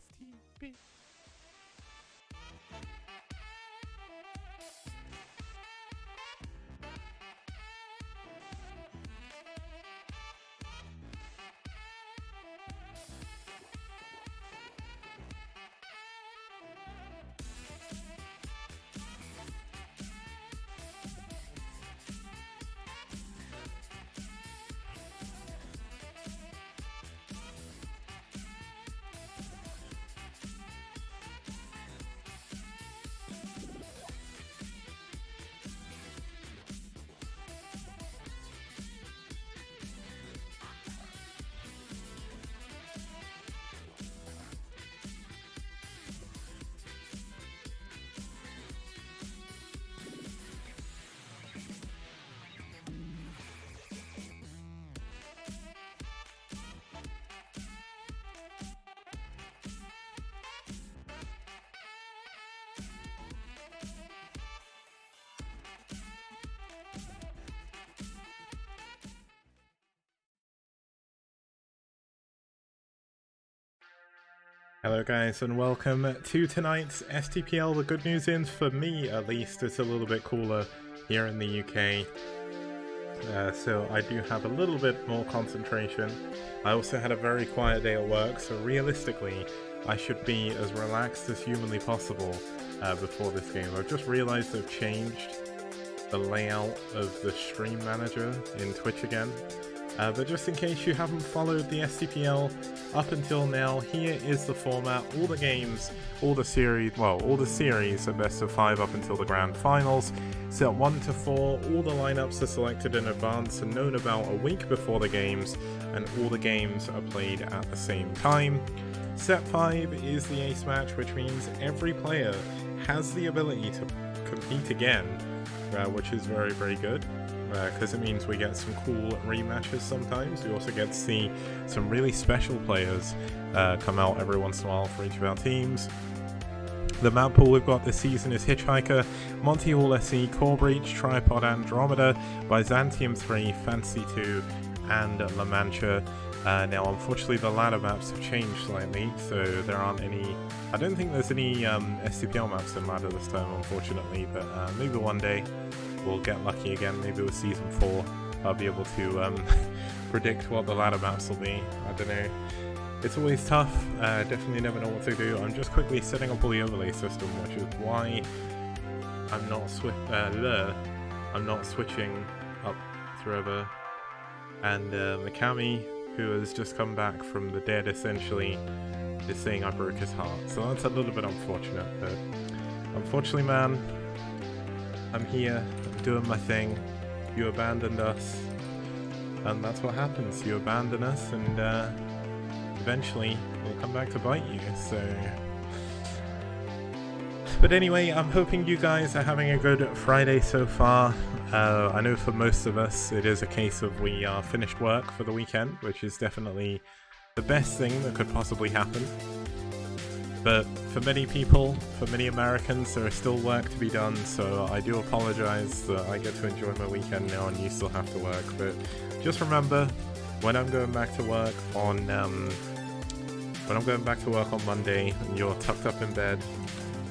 STP. Hello guys and welcome to tonight's STPL. The good news is, for me at least, it's a little bit cooler here in the UK. So I do have a little bit more concentration. I also had a very quiet day at work, so realistically I should be as relaxed as humanly possible before this game. I've just realized they've changed the layout of the stream manager in Twitch again. But just in case you haven't followed the STPL up until now, here is the format. All the games, all the series are best of 5 up until the grand finals. Set 1 to 4, all the lineups are selected in advance and known about a week before the games, and all the games are played at the same time. Set 5 is the ace match, which means every player has the ability to compete again, which is very, very good. Because it means we get some cool rematches sometimes. We also get to see some really special players come out every once in a while for each of our teams. The map pool we've got this season is Hitchhiker, Monty Hall SE, Core Breach, Tripod Andromeda, Byzantium 3, Fantasy 2, and La Mancha. Now unfortunately the ladder maps have changed slightly, so there aren't any... I don't think there's any STPL maps in ladder this time, unfortunately, but maybe one day we'll get lucky again. Maybe with Season 4 I'll be able to predict what the ladder maps will be. I don't know. It's always tough. Definitely never know what to do. I'm just quickly setting up all the overlay system, which is why I'm not switching up through. And Mikami, who has just come back from the dead essentially, is saying I broke his heart. So that's a little bit unfortunate, but unfortunately, man, I'm here, I'm doing my thing. You abandoned us, and that's what happens. You abandon us, and eventually we'll come back to bite you, so... But anyway, I'm hoping you guys are having a good Friday so far. I know for most of us it is a case of we are finished work for the weekend, which is definitely the best thing that could possibly happen. But for many people, for many Americans, there is still work to be done, so I do apologize that I get to enjoy my weekend now and you still have to work. But just remember, when I'm going back to work on Monday and you're tucked up in bed,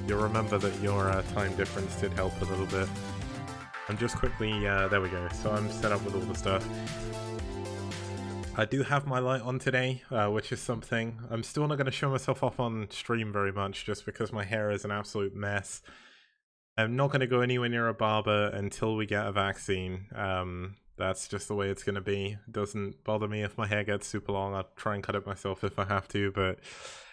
you'll remember that your time difference did help a little bit. And just quickly, there we go. So I'm set up with all the stuff. I do have my light on today, which is something. I'm still not going to show myself off on stream very much, just because my hair is an absolute mess. I'm not going to go anywhere near a barber until we get a vaccine. That's just the way it's going to be. It doesn't bother me if my hair gets super long. I'll try and cut it myself if I have to, but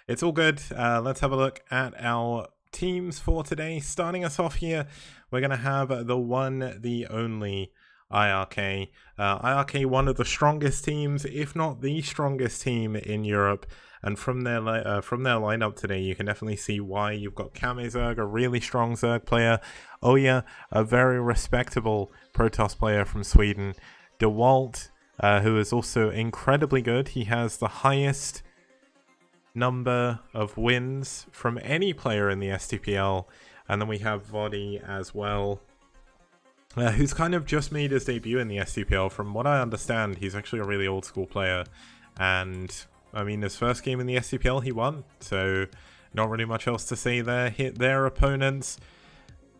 it's all good. Let's have a look at our teams for today. Starting us off here, we're going to have the one, the only iRk. iRk, one of the strongest teams, if not the strongest team in Europe, and from their lineup today you can definitely see why. You've got Kamezerg, a really strong Zerg player, Oya, a very respectable Protoss player from Sweden, DeWalt, who is also incredibly good. He has the highest number of wins from any player in the STPL, and then we have Vodi as well, who's kind of just made his debut in the STPL. From what I understand, he's actually a really old school player, and I mean, his first game in the STPL he won, so not really much else to say there. Hit their opponents,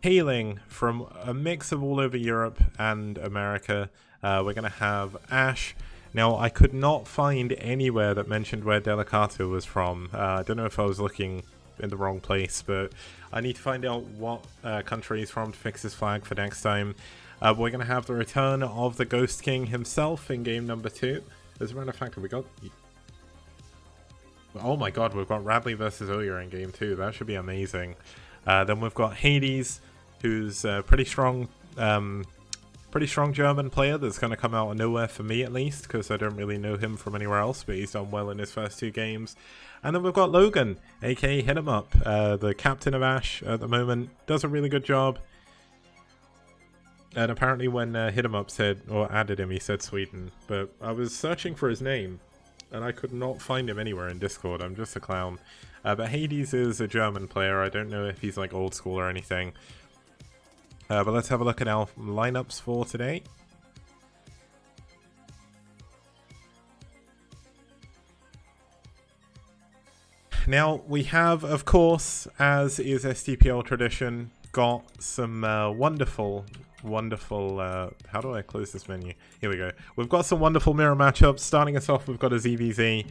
hailing from a mix of all over Europe and America. We're going to have aSh. Now, I could not find anywhere that mentioned where Delicato was from. I don't know if I was looking in the wrong place, but I need to find out what country he's from to fix his flag for next time. We're going to have the return of the Ghost King himself in game number 2. As a matter of fact, we got... Oh my god, we've got Radley versus Oya in game 2. That should be amazing. Then we've got Hades, who's a pretty strong German player that's going to come out of nowhere for me, at least, because I don't really know him from anywhere else, but he's done well in his first 2 games. And then we've got Logan, aka Hit 'em Up, the captain of aSh at the moment. Does a really good job. And apparently when Hit 'em Up said, or added him, he said Sweden. But I was searching for his name, and I could not find him anywhere in Discord. I'm just a clown. But Hades is a German player. I don't know if he's like old school or anything. But let's have a look at our lineups for today. Now, we have, of course, as is STPL tradition, got some wonderful, how do I close this menu? Here we go. We've got some wonderful mirror matchups. Starting us off, we've got a ZVZ,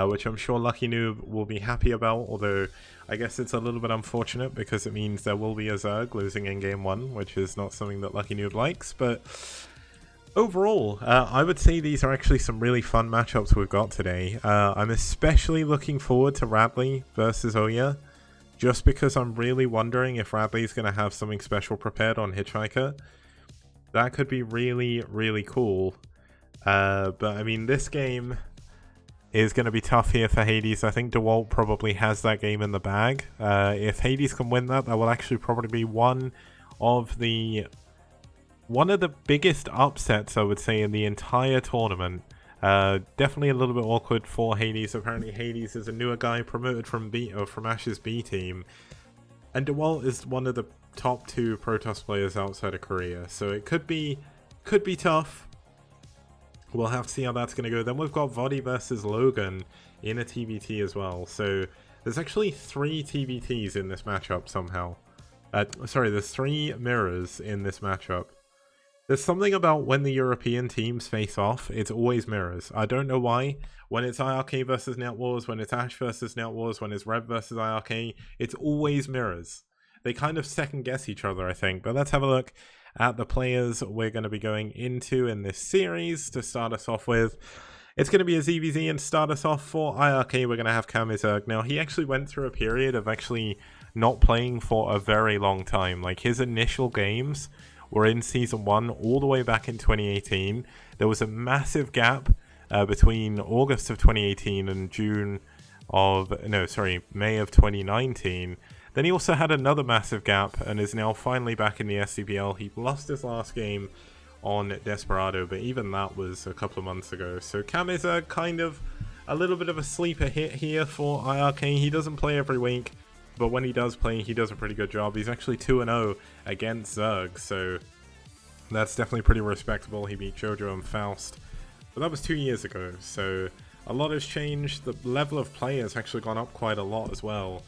which I'm sure Lucky Noob will be happy about, although I guess it's a little bit unfortunate because it means there will be a Zerg losing in game 1, which is not something that Lucky Noob likes, but overall, I would say these are actually some really fun matchups we've got today. I'm especially looking forward to Radley versus Oya, just because I'm really wondering if Radley's going to have something special prepared on Hitchhiker. That could be really, really cool. But I mean, this game is going to be tough here for Hades. I think DeWalt probably has that game in the bag. If Hades can win that, that will actually probably be one of the biggest upsets, I would say, in the entire tournament. Definitely a little bit awkward for Hades. Apparently Hades is a newer guy promoted from aSh's B team, and DeWalt is one of the top 2 Protoss players outside of Korea, so it could be tough. We'll have to see how that's going to go. Then we've got Vodi versus Logan in a TBT as well, so there's actually 3 TBTs in this matchup somehow. Sorry, there's 3 mirrors in this matchup. There's something about when the European teams face off, it's always mirrors. I don't know why. When it's iRk versus NetWars, when it's aSh versus NetWars, when it's Rev versus iRk, it's always mirrors. They kind of second guess each other, I think. But let's have a look at the players we're going to be going into in this series to start us off with. It's going to be a ZVZ, and start us off for iRk, we're going to have aSh. Now, he actually went through a period of actually not playing for a very long time. Like, his initial games were in Season 1 all the way back in 2018. There was a massive gap between August of 2018 and May of 2019. Then he also had another massive gap and is now finally back in the STPL. He lost his last game on Desperado, but even that was a couple of months ago. So Cam is a kind of a little bit of a sleeper hit here for iRk. He doesn't play every week, but when he does play, he does a pretty good job. He's actually 2-0 against Zerg, so that's definitely pretty respectable. He beat Jojo and Faust, but that was 2 years ago, so a lot has changed. The level of play has actually gone up quite a lot as well,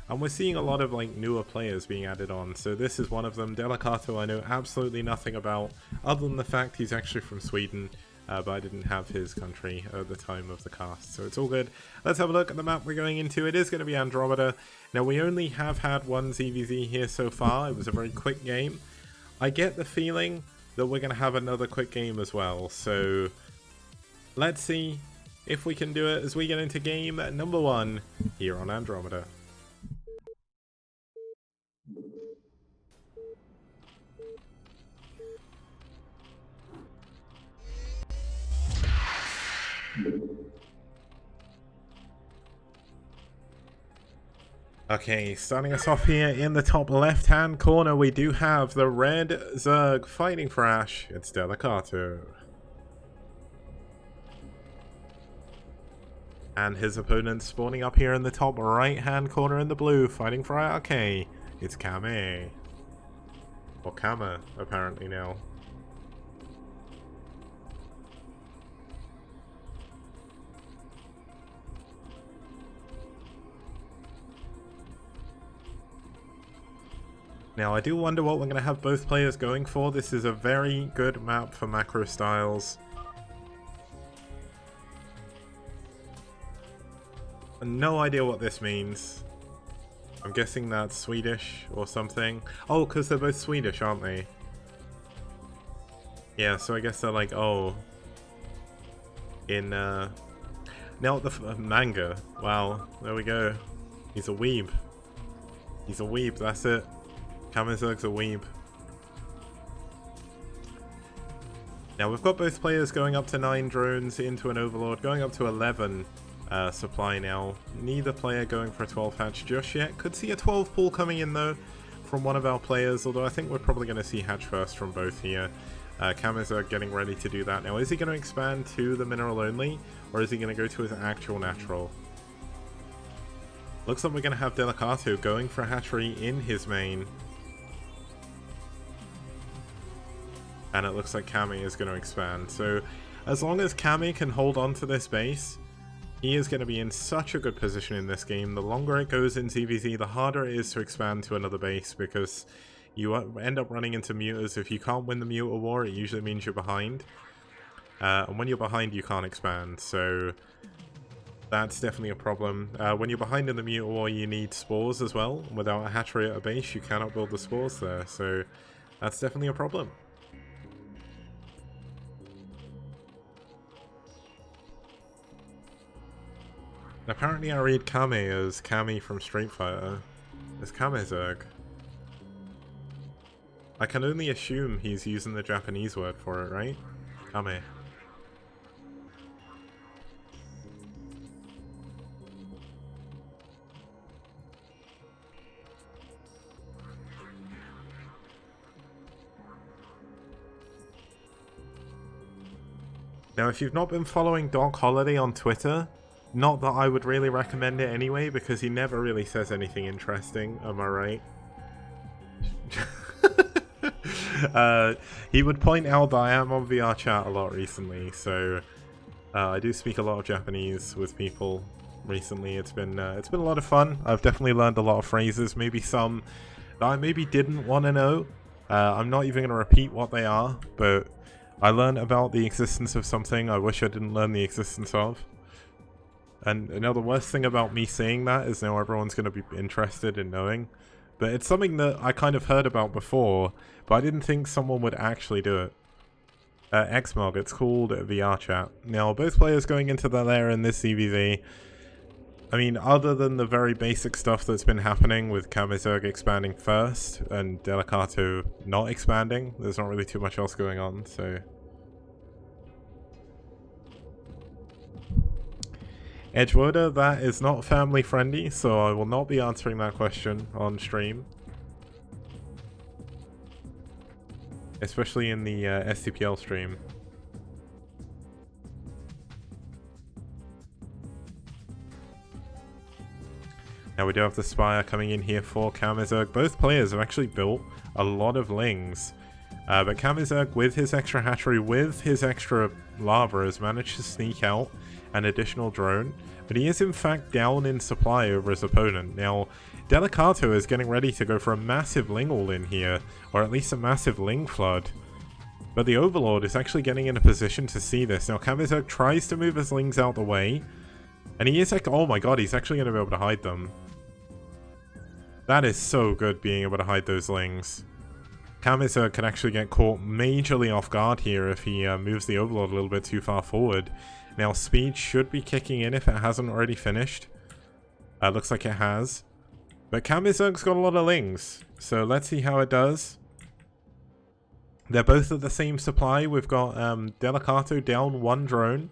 and we're seeing a lot of like newer players being added on. So this is one of them. Delicato I know absolutely nothing about, other than the fact he's actually from Sweden, but I didn't have his country at the time of the cast, so it's all good. Let's have a look at the map we're going into. It is going to be Andromeda. Now, we only have had one ZVZ here so far. It was a very quick game. I get the feeling that we're going to have another quick game as well, so let's see if we can do it as we get into game number 1 here on Andromeda. Okay, starting us off here in the top left-hand corner, we do have the red Zerg fighting for aSh. It's Delicato. And his opponent spawning up here in the top right-hand corner in the blue, fighting for iRk. It's Kame. Or Kama, apparently now. Now, I do wonder what we're going to have both players going for. This is a very good map for macro styles. No idea what this means. I'm guessing that's Swedish or something. Oh, because they're both Swedish, aren't they? Yeah, so I guess they're like, oh. In, now the manga. Wow, there we go. He's a weeb. He's a weeb, that's it. Kamizerg's a weeb. Now we've got both players going up to 9 drones into an Overlord, going up to 11 supply now. Neither player going for a 12 hatch just yet. Could see a 12 pool coming in though from one of our players, although I think we're probably going to see hatch first from both here. Kamizerg getting ready to do that. Now is he going to expand to the mineral only, or is he going to go to his actual natural? Looks like we're going to have Delicato going for a hatchery in his main. And it looks like Kami is going to expand. So as long as Kami can hold on to this base, he is going to be in such a good position in this game. The longer it goes in ZVZ, the harder it is to expand to another base, because you end up running into mutas. If you can't win the muta war, it usually means you're behind. And when you're behind, you can't expand. So that's definitely a problem. When you're behind in the muta war, you need spores as well. Without a hatchery at a base, you cannot build the spores there. So that's definitely a problem. Apparently I read Kami as Kami from Street Fighter. It's Kamizerg. I can only assume he's using the Japanese word for it, right? Kami. Now, if you've not been following Doc Holiday on Twitter, not that I would really recommend it anyway, because he never really says anything interesting, am I right? He would point out that I am on VR chat a lot recently, so I do speak a lot of Japanese with people recently. It's been a lot of fun. I've definitely learned a lot of phrases, maybe some that I maybe didn't want to know. I'm not even going to repeat what they are, but I learned about the existence of something I wish I didn't learn the existence of. And you know, the worst thing about me saying that is now everyone's going to be interested in knowing. But it's something that I kind of heard about before, but I didn't think someone would actually do it. Xmog, it's called VR chat. Now, both players going into the lair in this CVV. I mean, other than the very basic stuff that's been happening with Kamizerg expanding first and Delicato not expanding, there's not really too much else going on, so... Edgewater, that is not family friendly, so I will not be answering that question on stream. Especially in the STPL stream. Now we do have the Spire coming in here for Kamizerg. Both players have actually built a lot of Lings. But Kamizerg, with his extra hatchery, with his extra lava, has managed to sneak out an additional drone, but he is in fact down in supply over his opponent. Now, Delicato is getting ready to go for a massive Ling all-in here, or at least a massive Ling flood. But the Overlord is actually getting in a position to see this. Now, Kamizerg tries to move his Lings out the way, and he is like, oh my god, he's actually going to be able to hide them. That is so good, being able to hide those Lings. Kamizerg can actually get caught majorly off guard here if he moves the Overlord a little bit too far forward. Now, speed should be kicking in if it hasn't already finished. Looks like it has. But Kamizerg's got a lot of Lings, so let's see how it does. They're both at the same supply. We've got Delicato down one drone.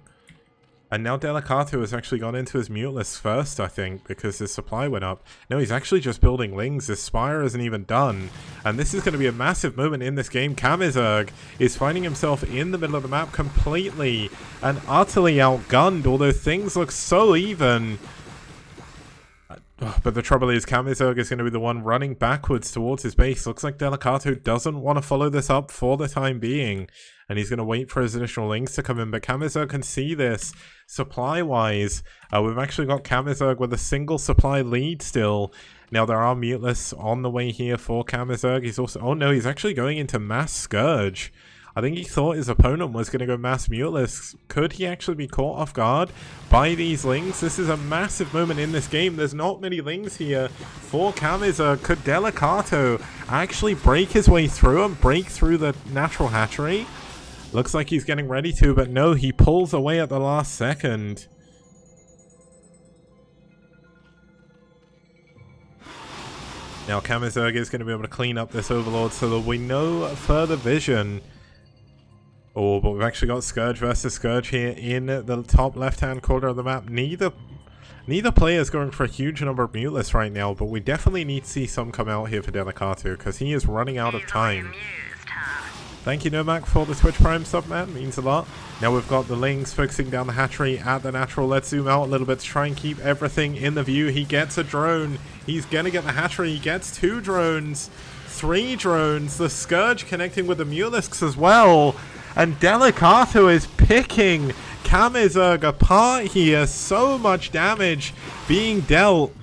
And now Delicato has actually gone into his muteless first, I think, because his supply went up. No, he's actually just building Lings. His Spire isn't even done. And this is going to be a massive moment in this game. Kamizerg is finding himself in the middle of the map completely and utterly outgunned, although things look so even. But the trouble is, Kamizerg is going to be the one running backwards towards his base. Looks like Delicato doesn't want to follow this up for the time being. And he's going to wait for his additional Lings to come in. But Kamizerg can see this supply-wise. We've actually got Kamizerg with a single supply lead still. Now there are muteless on the way here for Kamizerg. He's also, oh no, he's actually going into Mass Scourge. I think he thought his opponent was going to go Mass Muteless. Could he actually be caught off guard by these Lings? This is a massive moment in this game. There's not many Lings here for Kamizerg. Could Delicato actually break his way through and break through the natural hatchery? Looks like he's getting ready to, but no, he pulls away at the last second. Now Kamizerg is going to be able to clean up this Overlord so that we know further vision. Oh, but we've actually got Scourge versus Scourge here in the top left-hand corner of the map. Neither player is going for a huge number of muteless right now, but we definitely need to see some come out here for Delicato because he is running out of time. Thank you, Nomak, for the Twitch Prime sub, man. Means a lot. Now we've got the Lings focusing down the hatchery at the natural. Let's zoom out a little bit to try and keep everything in the view. He gets a drone. He's going to get the hatchery. He gets 2 drones. 3 drones. The Scourge connecting with the Mulisks as well. And Delicato is picking Kamizerg apart here. So much damage being dealt.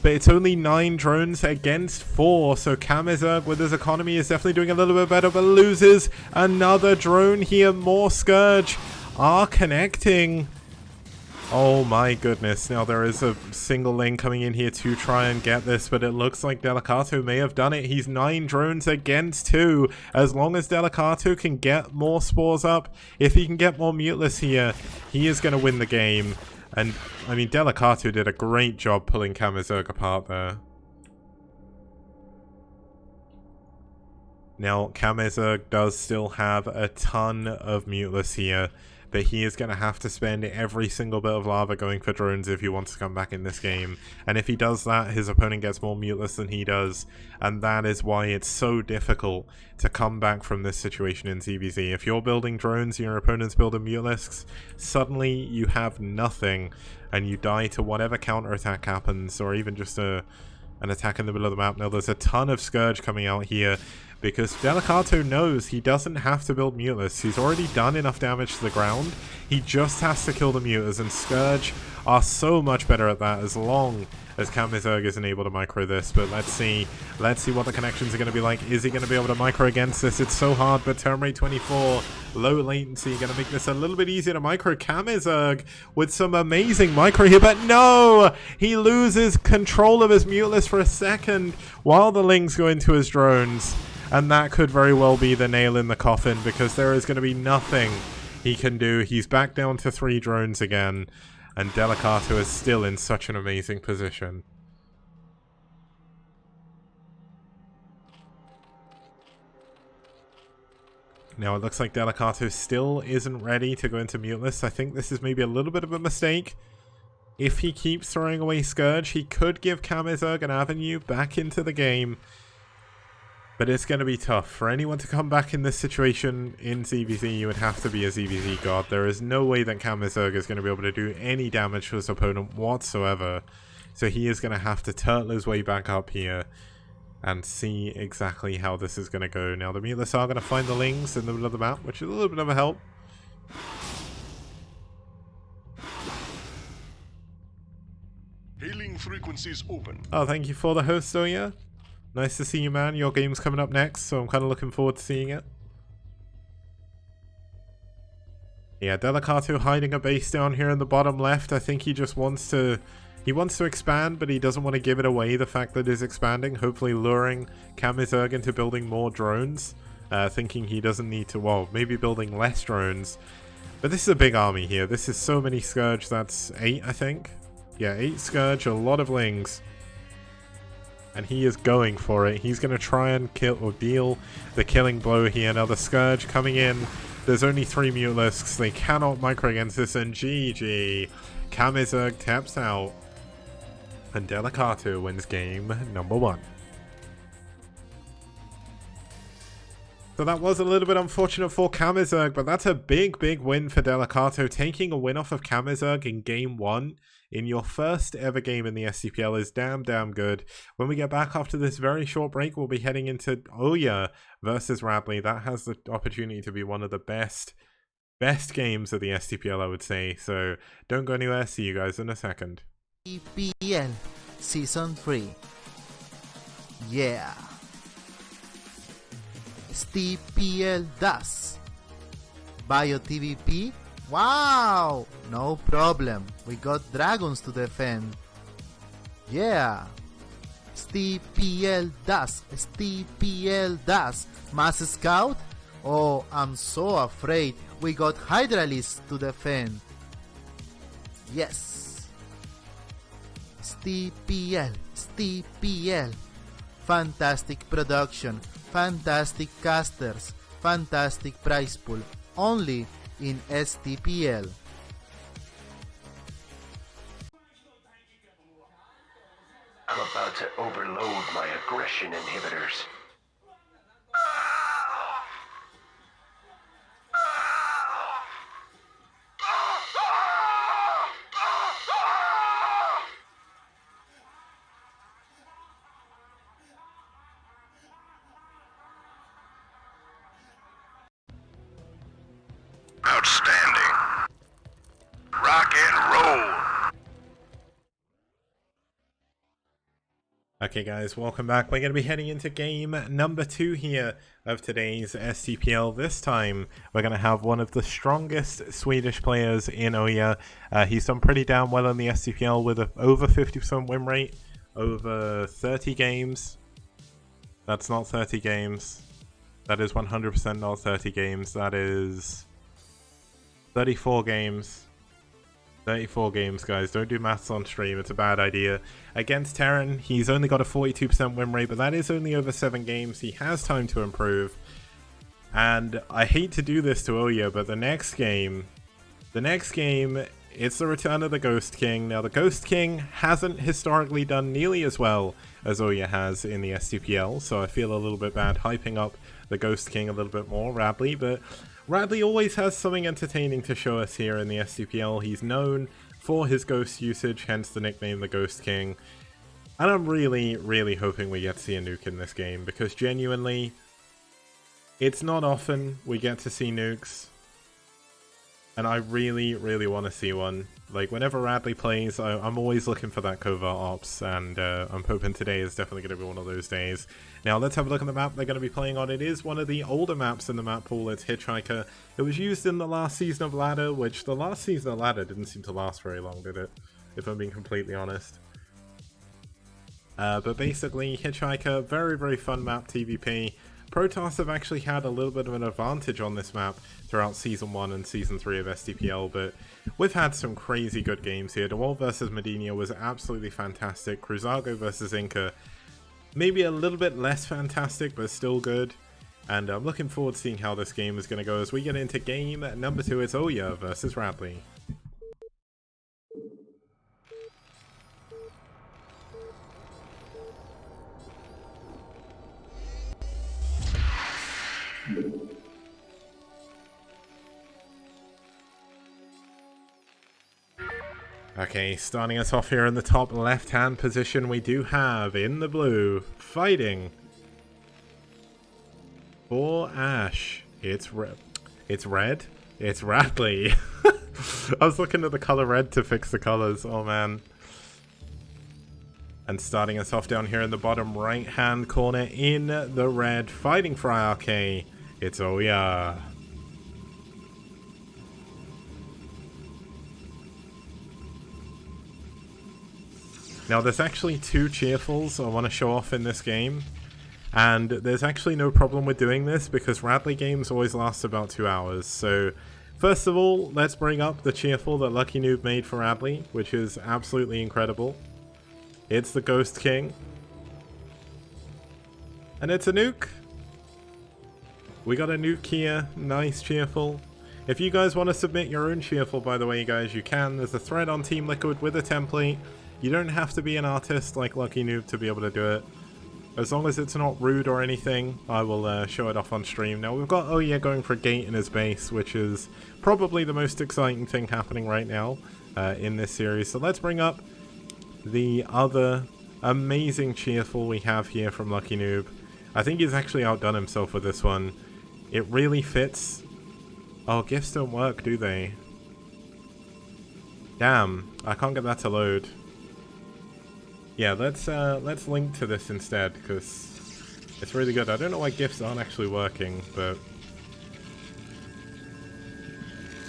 But it's only 9 drones against 4. So Kamizerg with his economy is definitely doing a little bit better. But loses another drone here. More Scourge are connecting. Oh my goodness. Now there is a single Ling coming in here to try and get this, but it looks like Delicato may have done it. He's 9 drones against 2. As long as Delicato can get more spores up, if he can get more muteless here, he is going to win the game. And I mean, Delicato did a great job pulling Kamizerg apart there. Now Kamizerg does still have a ton of muteless here, but he is going to have to spend every single bit of lava going for drones if he wants to come back in this game. And if he does that, his opponent gets more muteless than he does. And that is why it's so difficult to come back from this situation in ZVZ. If you're building drones, your opponent's building mutelisks, suddenly you have nothing. And you die to whatever counterattack happens, or even just an attack in the middle of the map. Now there's a ton of Scourge coming out here, because Delicato knows he doesn't have to build muteless. He's already done enough damage to the ground. He just has to kill the mutas, and Scourge are so much better at that as long as Kamizerg isn't able to micro this. But let's see what the connections are going to be like. Is he going to be able to micro against this? It's so hard, but turn rate 24, low latency, going to make this a little bit easier to micro. Kamizerg with some amazing micro here, but no! He loses control of his muteless for a second while the Lings go into his drones. And that could very well be the nail in the coffin, because there is going to be nothing he can do. He's back down to 3 drones again, and Delicato is still in such an amazing position. Now it looks like Delicato still isn't ready to go into muteless. I think this is maybe a little bit of a mistake. If he keeps throwing away Scourge, he could give Kamizerg an avenue back into the game. But it's going to be tough. For anyone to come back in this situation in ZVZ, you would have to be a ZVZ god. There is no way that Kamizerg is going to be able to do any damage to his opponent whatsoever. So he is going to have to turtle his way back up here and see exactly how this is going to go. Now the muteless are going to find the Lings in the middle of the map, which is a little bit of a help. Hailing frequencies open. Oh, thank you for the host, though, yeah. Nice to see you, man. Your game's coming up next, so I'm kind of looking forward to seeing it. Yeah, Delicato hiding a base down here in the bottom left. I think he just wants to... He wants to expand, but he doesn't want to give it away, the fact that he's expanding. Hopefully luring Kamizerg into building more drones. Thinking he doesn't need to... Well, maybe building less drones. But this is a big army here. This is so many Scourge. That's 8, I think. Yeah, 8 Scourge, a lot of Lings. And he is going for it. He's going to try and kill or deal the killing blow here. Now the Scourge coming in. There's only 3 mutelisks. They cannot micro against this. And GG. Kamizerg taps out. And Delicato wins game number 1. So that was a little bit unfortunate for Kamizerg, but that's a big, big win for Delicato. Taking a win off of Kamizerg in game 1 in your first ever game in the STPL is damn good. When we get back after this very short break, we'll be heading into Oya versus Radley. That has the opportunity to be one of the best games of the STPL, I would say. So don't go anywhere. See you guys in a second. STPL Season 3. Yeah. STPL does. Bio TVP? Wow! No problem. We got dragons to defend. Yeah. STPL does. STPL does. Mass Scout? Oh, I'm so afraid. We got Hydralisk to defend. Yes. STPL. STPL. Fantastic production. Fantastic casters. Fantastic prize pool. Only in STPL. I'm about to overload my aggression inhibitors. Outstanding. Rock and roll. Okay guys, welcome back. We're going to be heading into game number 2 here of today's STPL. This time, we're going to have one of the strongest Swedish players in Oya. He's done pretty damn well in the STPL with an over 50% win rate, over 30 games. That's not 30 games. That is 100% not 30 games. That is 34 games. 34 games, guys. Don't do maths on stream. It's a bad idea. Against Terran, he's only got a 42% win rate, but that is only over 7 games. He has time to improve. And I hate to do this to Oya, but the next game, it's the return of the Ghost King. Now, the Ghost King hasn't historically done nearly as well as Oya has in the STPL, so I feel a little bit bad hyping up the Ghost King a little bit more, Radley, but Radley always has something entertaining to show us here in the STPL. He's known for his ghost usage, hence the nickname the Ghost King. And I'm really, really hoping we get to see a nuke in this game, because genuinely, it's not often we get to see nukes. And I really, really want to see one. Like, whenever Radley plays, I'm always looking for that covert ops, and I'm hoping today is definitely going to be one of those days. Now, let's have a look at the map they're going to be playing on. It is one of the older maps in the map pool. It's Hitchhiker. It was used in the last season of Ladder, which the last season of Ladder didn't seem to last very long, did it? If I'm being completely honest. But basically, Hitchhiker, very, very fun map, TVP. Protoss have actually had a little bit of an advantage on this map throughout Season 1 and Season 3 of STPL, but we've had some crazy good games here. DeWalt vs Medina was absolutely fantastic. Cruzago vs Inca, maybe a little bit less fantastic, but still good. And I'm looking forward to seeing how this game is going to go as we get into game number 2. It's Oya versus Radley. Okay, starting us off here in the top left-hand position, we do have, in the blue, fighting for aSh. It's red. It's Radley. I was looking at the color red to fix the colors. Oh, man. And starting us off down here in the bottom right-hand corner, in the red, fighting for iRk, it's Oya. Now, there's actually 2 cheerfuls I want to show off in this game, and there's actually no problem with doing this because Radley games always last about 2 hours. So, first of all, let's bring up the cheerful that Lucky Noob made for Radley, which is absolutely incredible. It's the Ghost King. And it's a nuke. We got a nuke here, nice cheerful. If you guys want to submit your own cheerful, by the way, guys, you can. There's a thread on Team Liquid with a template. You don't have to be an artist like Lucky Noob to be able to do it. As long as it's not rude or anything, I will show it off on stream. Now, we've got Oya going for a gate in his base, which is probably the most exciting thing happening right now in this series. So let's bring up the other amazing cheerful we have here from Lucky Noob. I think he's actually outdone himself with this one. It really fits. Oh, gifts don't work, do they? Damn, I can't get that to load. Yeah, let's link to this instead, because it's really good. I don't know why GIFs aren't actually working, but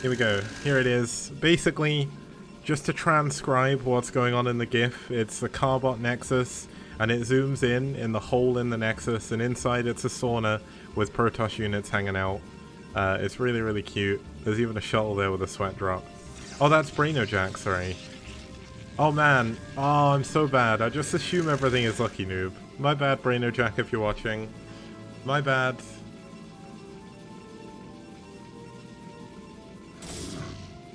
here we go. Here it is. Basically, just to transcribe what's going on in the GIF, it's the Carbot Nexus, and it zooms in the hole in the Nexus, and inside it's a sauna with Protoss units hanging out. It's really, really cute. There's even a shuttle there with a sweat drop. Oh, that's Braino Jack, sorry. Oh man, oh, I'm so bad. I just assume everything is Lucky Noob. My bad, Braino Jack, if you're watching. My bad.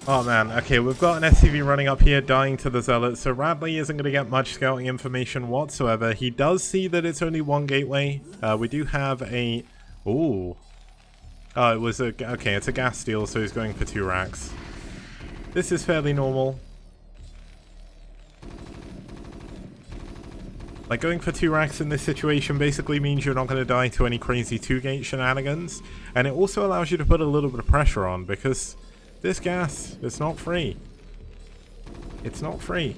Oh man, okay, we've got an SCV running up here, dying to the Zealot, so Radley isn't going to get much scouting information whatsoever. He does see that it's only one gateway. We do have a... Ooh. Oh, it was a... Okay, it's a gas steal, so he's going for 2 racks. This is fairly normal. Like, going for 2 racks in this situation basically means you're not going to die to any crazy 2-gate shenanigans. And it also allows you to put a little bit of pressure on, because this gas is not free. It's not free.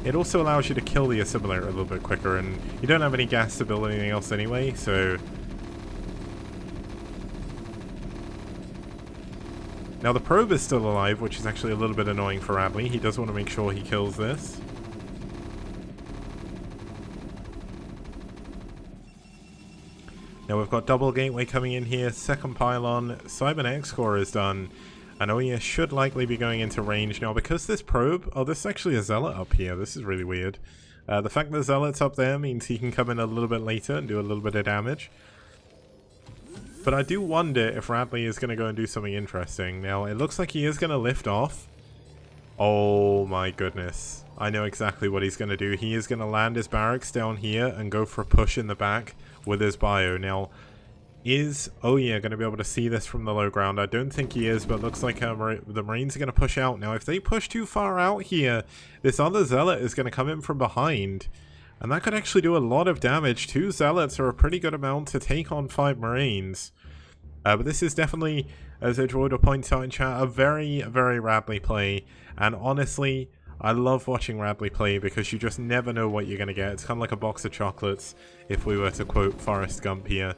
It also allows you to kill the assimilator a little bit quicker, and you don't have any gas to build anything else anyway, so... Now the probe is still alive, which is actually a little bit annoying for Radley. He does want to make sure he kills this. Now we've got double gateway coming in here, second pylon, Cybernex core is done, and Oya should likely be going into range. Now because this probe, oh, this is actually a Zealot up here, this is really weird. The fact that Zealot's up there means he can come in a little bit later and do a little bit of damage. But I do wonder if Radley is going to go and do something interesting. Now, it looks like he is going to lift off. Oh my goodness. I know exactly what he's going to do. He is going to land his barracks down here and go for a push in the back with his bio. Now, is Oya going to be able to see this from the low ground? I don't think he is, but it looks like the Marines are going to push out. Now, if they push too far out here, this other Zealot is going to come in from behind. And that could actually do a lot of damage. 2 Zealots are a pretty good amount to take on 5 Marines. But this is definitely, as Edgewater points out in chat, a very, very Radley play. And honestly, I love watching Radley play because you just never know what you're going to get. It's kind of like a box of chocolates, if we were to quote Forrest Gump here.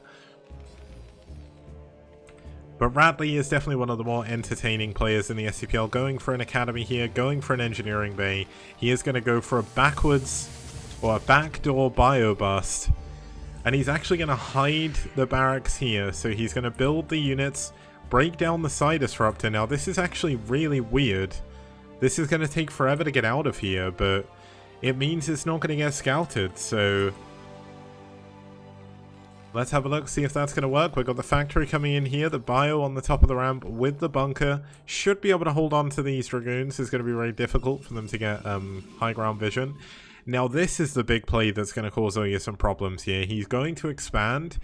But Radley is definitely one of the more entertaining players in the STPL. Going for an academy here, going for an engineering bay. He is going to go for a backwards... or a backdoor bio bust, and he's actually going to hide the barracks here, so he's going to build the units, break down the side disruptor. Now this is actually really weird. This is going to take forever to get out of here, but it means it's not going to get scouted, so let's have a look, see if that's going to work. We've got the factory coming in here, the bio on the top of the ramp with the bunker. Should be able to hold on to these Dragoons. It's going to be very difficult for them to get high ground vision. Now this is the big play that's going to cause Oya some problems here. He's going to expand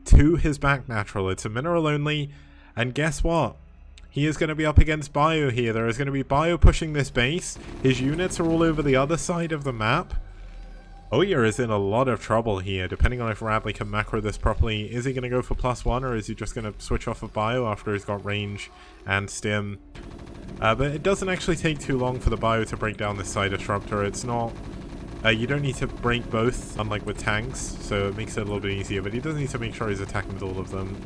to his back natural. It's a mineral only, and guess what? He is going to be up against bio here. There is going to be bio pushing this base. His units are all over the other side of the map. Oya is in a lot of trouble here, depending on if Radley can macro this properly. Is he going to go for +1, or is he just going to switch off of bio after he's got range and stim? But it doesn't actually take too long for the bio to break down this side disruptor. It's not... you don't need to break both, unlike with tanks, so it makes it a little bit easier, but he does need to make sure he's attacking with all of them.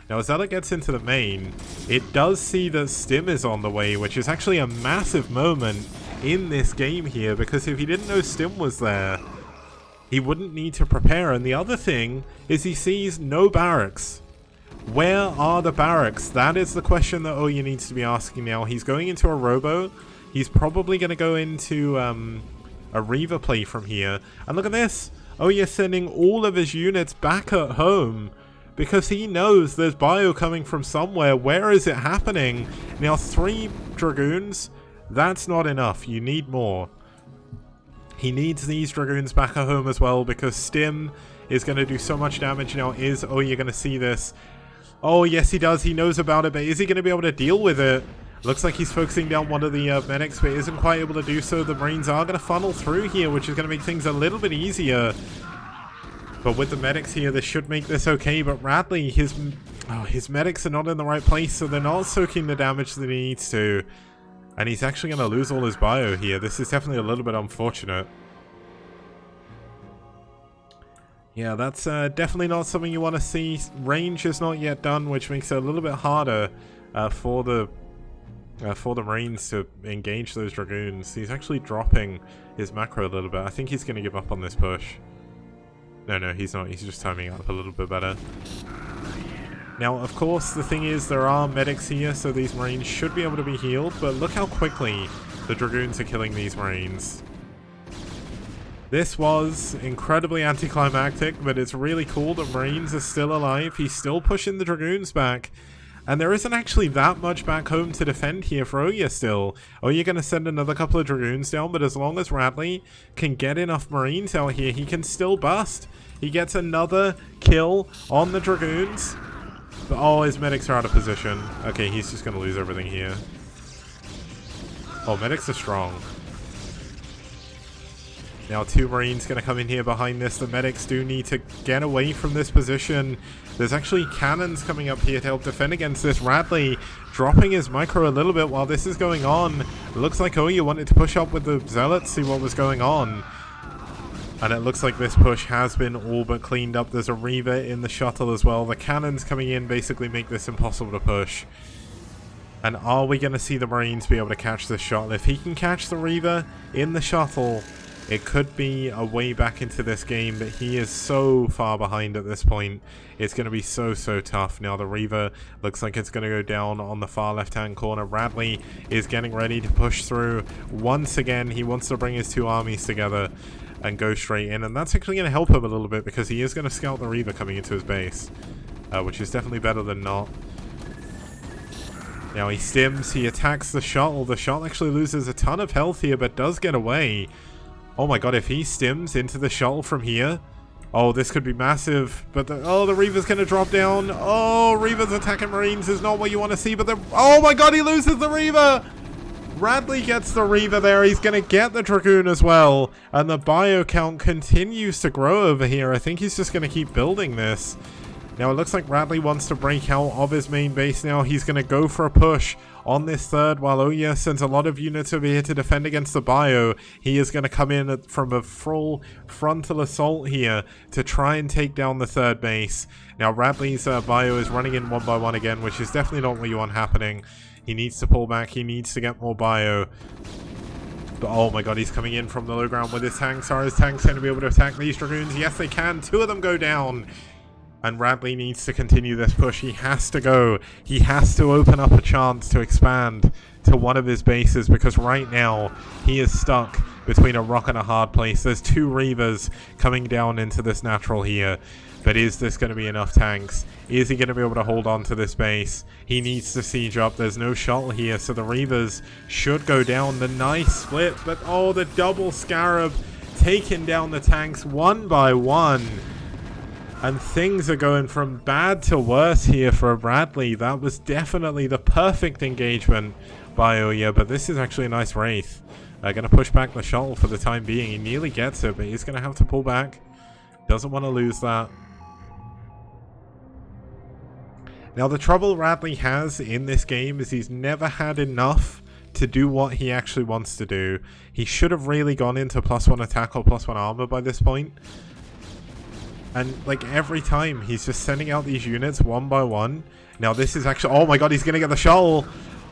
Now, as Zealot gets into the main, it does see that Stim is on the way, which is actually a massive moment in this game here, because if he didn't know Stim was there, he wouldn't need to prepare. And the other thing is he sees no barracks. Where are the barracks? That is the question that Oya needs to be asking now. He's going into a robo. He's probably going to go into... a Reaver play from here. And look at this! Oya sending all of his units back at home because he knows there's bio coming from somewhere. Where is it happening? Now 3 Dragoons, that's not enough. You need more. He needs these Dragoons back at home as well because Stim is going to do so much damage now. Is Oya going to see this? Oh yes he does, he knows about it, but is he going to be able to deal with it? Looks like he's focusing down one of the medics, but isn't quite able to do so. The Marines are going to funnel through here, which is going to make things a little bit easier. But with the medics here, this should make this okay. But Radley, his medics are not in the right place, so they're not soaking the damage that he needs to. And he's actually going to lose all his bio here. This is definitely a little bit unfortunate. Yeah, that's definitely not something you want to see. Range is not yet done, which makes it a little bit harder for the Marines to engage those Dragoons. He's actually dropping his macro a little bit. I think he's going to give up on this push. No, he's not. He's just timing up a little bit better. Now, of course, the thing is there are medics here, so these Marines should be able to be healed, but look how quickly the Dragoons are killing these Marines. This was incredibly anticlimactic, but it's really cool that Marines are still alive. He's still pushing the Dragoons back. And there isn't actually that much back home to defend here for Oya still. Oya going to send another couple of Dragoons down, but as long as Radley can get enough Marines out here, he can still bust. He gets another kill on the Dragoons. But, oh, his medics are out of position. Okay, he's just going to lose everything here. Oh, medics are strong. Now 2 Marines going to come in here behind this. The medics do need to get away from this position. There's actually cannons coming up here to help defend against this. Radley dropping his micro a little bit while this is going on. It looks like Oya wanted to push up with the Zealots, see what was going on. And it looks like this push has been all but cleaned up. There's a Reaver in the shuttle as well. The cannons coming in basically make this impossible to push. And are we going to see the Marines be able to catch this shuttle? If he can catch the Reaver in the shuttle, it could be a way back into this game, but he is so far behind at this point. It's going to be so tough. Now the Reaver looks like it's going to go down on the far left-hand corner. Radley is getting ready to push through. Once again, he wants to bring his 2 armies together and go straight in. And that's actually going to help him a little bit because he is going to scout the Reaver coming into his base, which is definitely better than not. Now he stims, he attacks the shuttle. The shuttle actually loses a ton of health here, but does get away. Oh my god, if he stims into the shuttle from here, oh, this could be massive. But the Reaver's going to drop down. Oh, Reaver's attacking Marines is not what you want to see, but oh my god, he loses the Reaver! Radley gets the Reaver there. He's going to get the Dragoon as well. And the bio count continues to grow over here. I think he's just going to keep building this. Now it looks like Radley wants to break out of his main base now. He's going to go for a push on this third while Oya sends a lot of units over here to defend against the bio. He is going to come in from a full frontal assault here to try and take down the third base. Now Radley's bio is running in 1 by 1 again, which is definitely not what you want happening. He needs to pull back. He needs to get more bio. But oh my god, he's coming in from the low ground with his tanks. Are his tanks going to be able to attack these Dragoons? Yes, they can. 2 of them go down. And Radley needs to continue this push. He has to go. He has to open up a chance to expand to one of his bases because right now he is stuck between a rock and a hard place. There's 2 Reavers coming down into this natural here. But is this going to be enough tanks? Is he going to be able to hold on to this base? He needs to siege up. There's no shuttle here, so the Reavers should go down. The nice split, but oh, the double Scarab taking down the tanks 1 by 1. And things are going from bad to worse here for Radley. That was definitely the perfect engagement by Oya, but this is actually a nice Wraith. Going to push back the shuttle for the time being. He nearly gets it, but he's going to have to pull back. Doesn't want to lose that. Now the trouble Radley has in this game is he's never had enough to do what he actually wants to do. He should have really gone into +1 attack or +1 armor by this point. And like every time he's just sending out these units 1 by 1. Now this is actually, oh my god, he's gonna get the shuttle.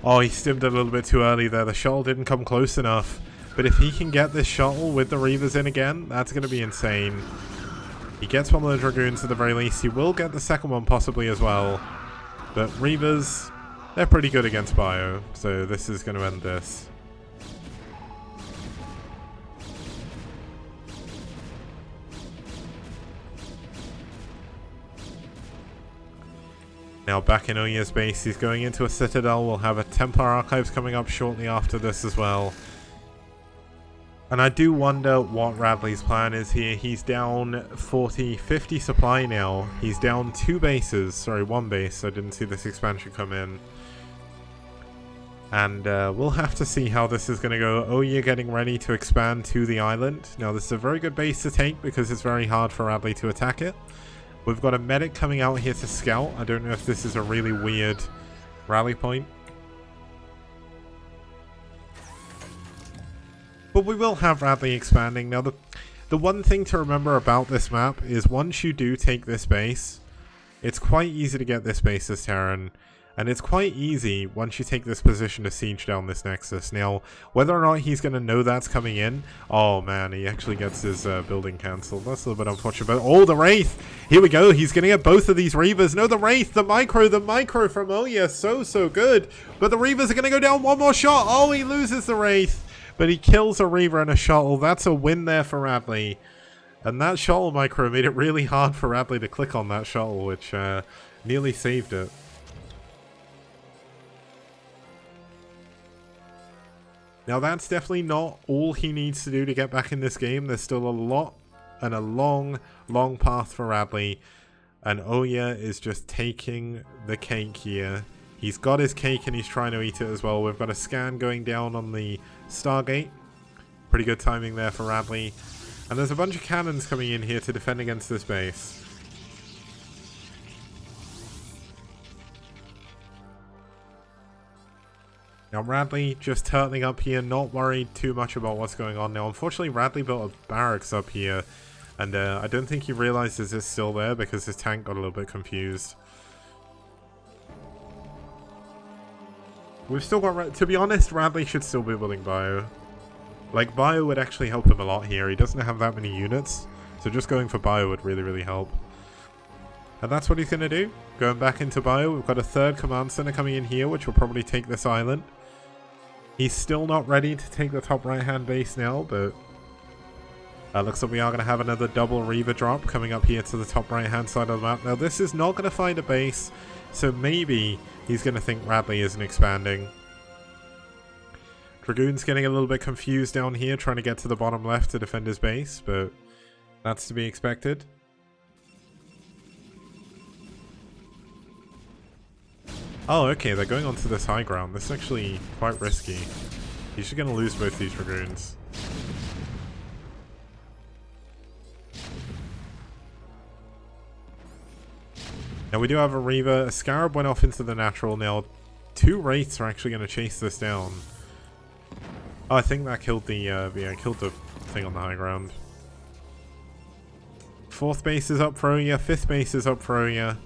Oh, he stimmed it a little bit too early there. The shuttle didn't come close enough. But if he can get this shuttle with the Reavers in again, that's gonna be insane. He gets one of the Dragoons at the very least. He will get the second one possibly as well. But Reavers, they're pretty good against bio, so this is gonna end this. Now back in Oya's base, he's going into a Citadel. We'll have a Templar Archives coming up shortly after this as well. And I do wonder what Radley's plan is here. He's down 50 supply now. He's down 2 bases. Sorry, 1 base. I didn't see this expansion come in. And we'll have to see how this is going to go. Oya getting ready to expand to the island. Now this is a very good base to take because it's very hard for Radley to attack it. We've got a medic coming out here to scout. I don't know if this is a really weird rally point. But we will have Radley expanding. Now, the one thing to remember about this map is once you do take this base, it's quite easy to get this base as Terran. And it's quite easy, once you take this position, to siege down this Nexus. Now, whether or not he's going to know that's coming in... Oh, man, he actually gets his building cancelled. That's a little bit unfortunate. But, oh, the Wraith! Here we go. He's going to get both of these Reavers. No, the Wraith! The micro from Oya. So good. But the Reavers are going to go down one more shot. Oh, he loses the Wraith. But he kills a Reaver and a Shuttle. That's a win there for Radley. And that Shuttle micro made it really hard for Radley to click on that Shuttle, which nearly saved it. Now that's definitely not all he needs to do to get back in this game. There's still a lot and a long path for Radley. And Oya is just taking the cake here. He's got his cake and he's trying to eat it as well. We've got a scan going down on the Stargate. Pretty good timing there for Radley. And there's a bunch of cannons coming in here to defend against this base. Now Radley just turtling up here, not worried too much about what's going on. Now unfortunately Radley built a barracks up here, and I don't think he realizes it's still there because his tank got a little bit confused. We've still got, to be honest, Radley should still be building Bio. Like, Bio would actually help him a lot here. He doesn't have that many units, so just going for Bio would really help. And that's what he's going to do. Going back into Bio, we've got a third command center coming in here, which will probably take this island. He's still not ready to take the top right-hand base now, but looks like we are going to have another double Reaver drop coming up here to the top right-hand side of the map. Now, this is not going to find a base, so maybe he's going to think Radley isn't expanding. Dragoon's getting a little bit confused down here, trying to get to the bottom left to defend his base, but that's to be expected. Oh, okay, they're going onto this high ground. This is actually quite risky. He's just going to lose both these Dragoons. Now we do have a Reaver. A Scarab went off into the natural. Now, 2 Wraiths are actually going to chase this down. Oh, I think that killed the, yeah, killed the thing on the high ground. 4th base is up for Oya. 5th base is up for Oya.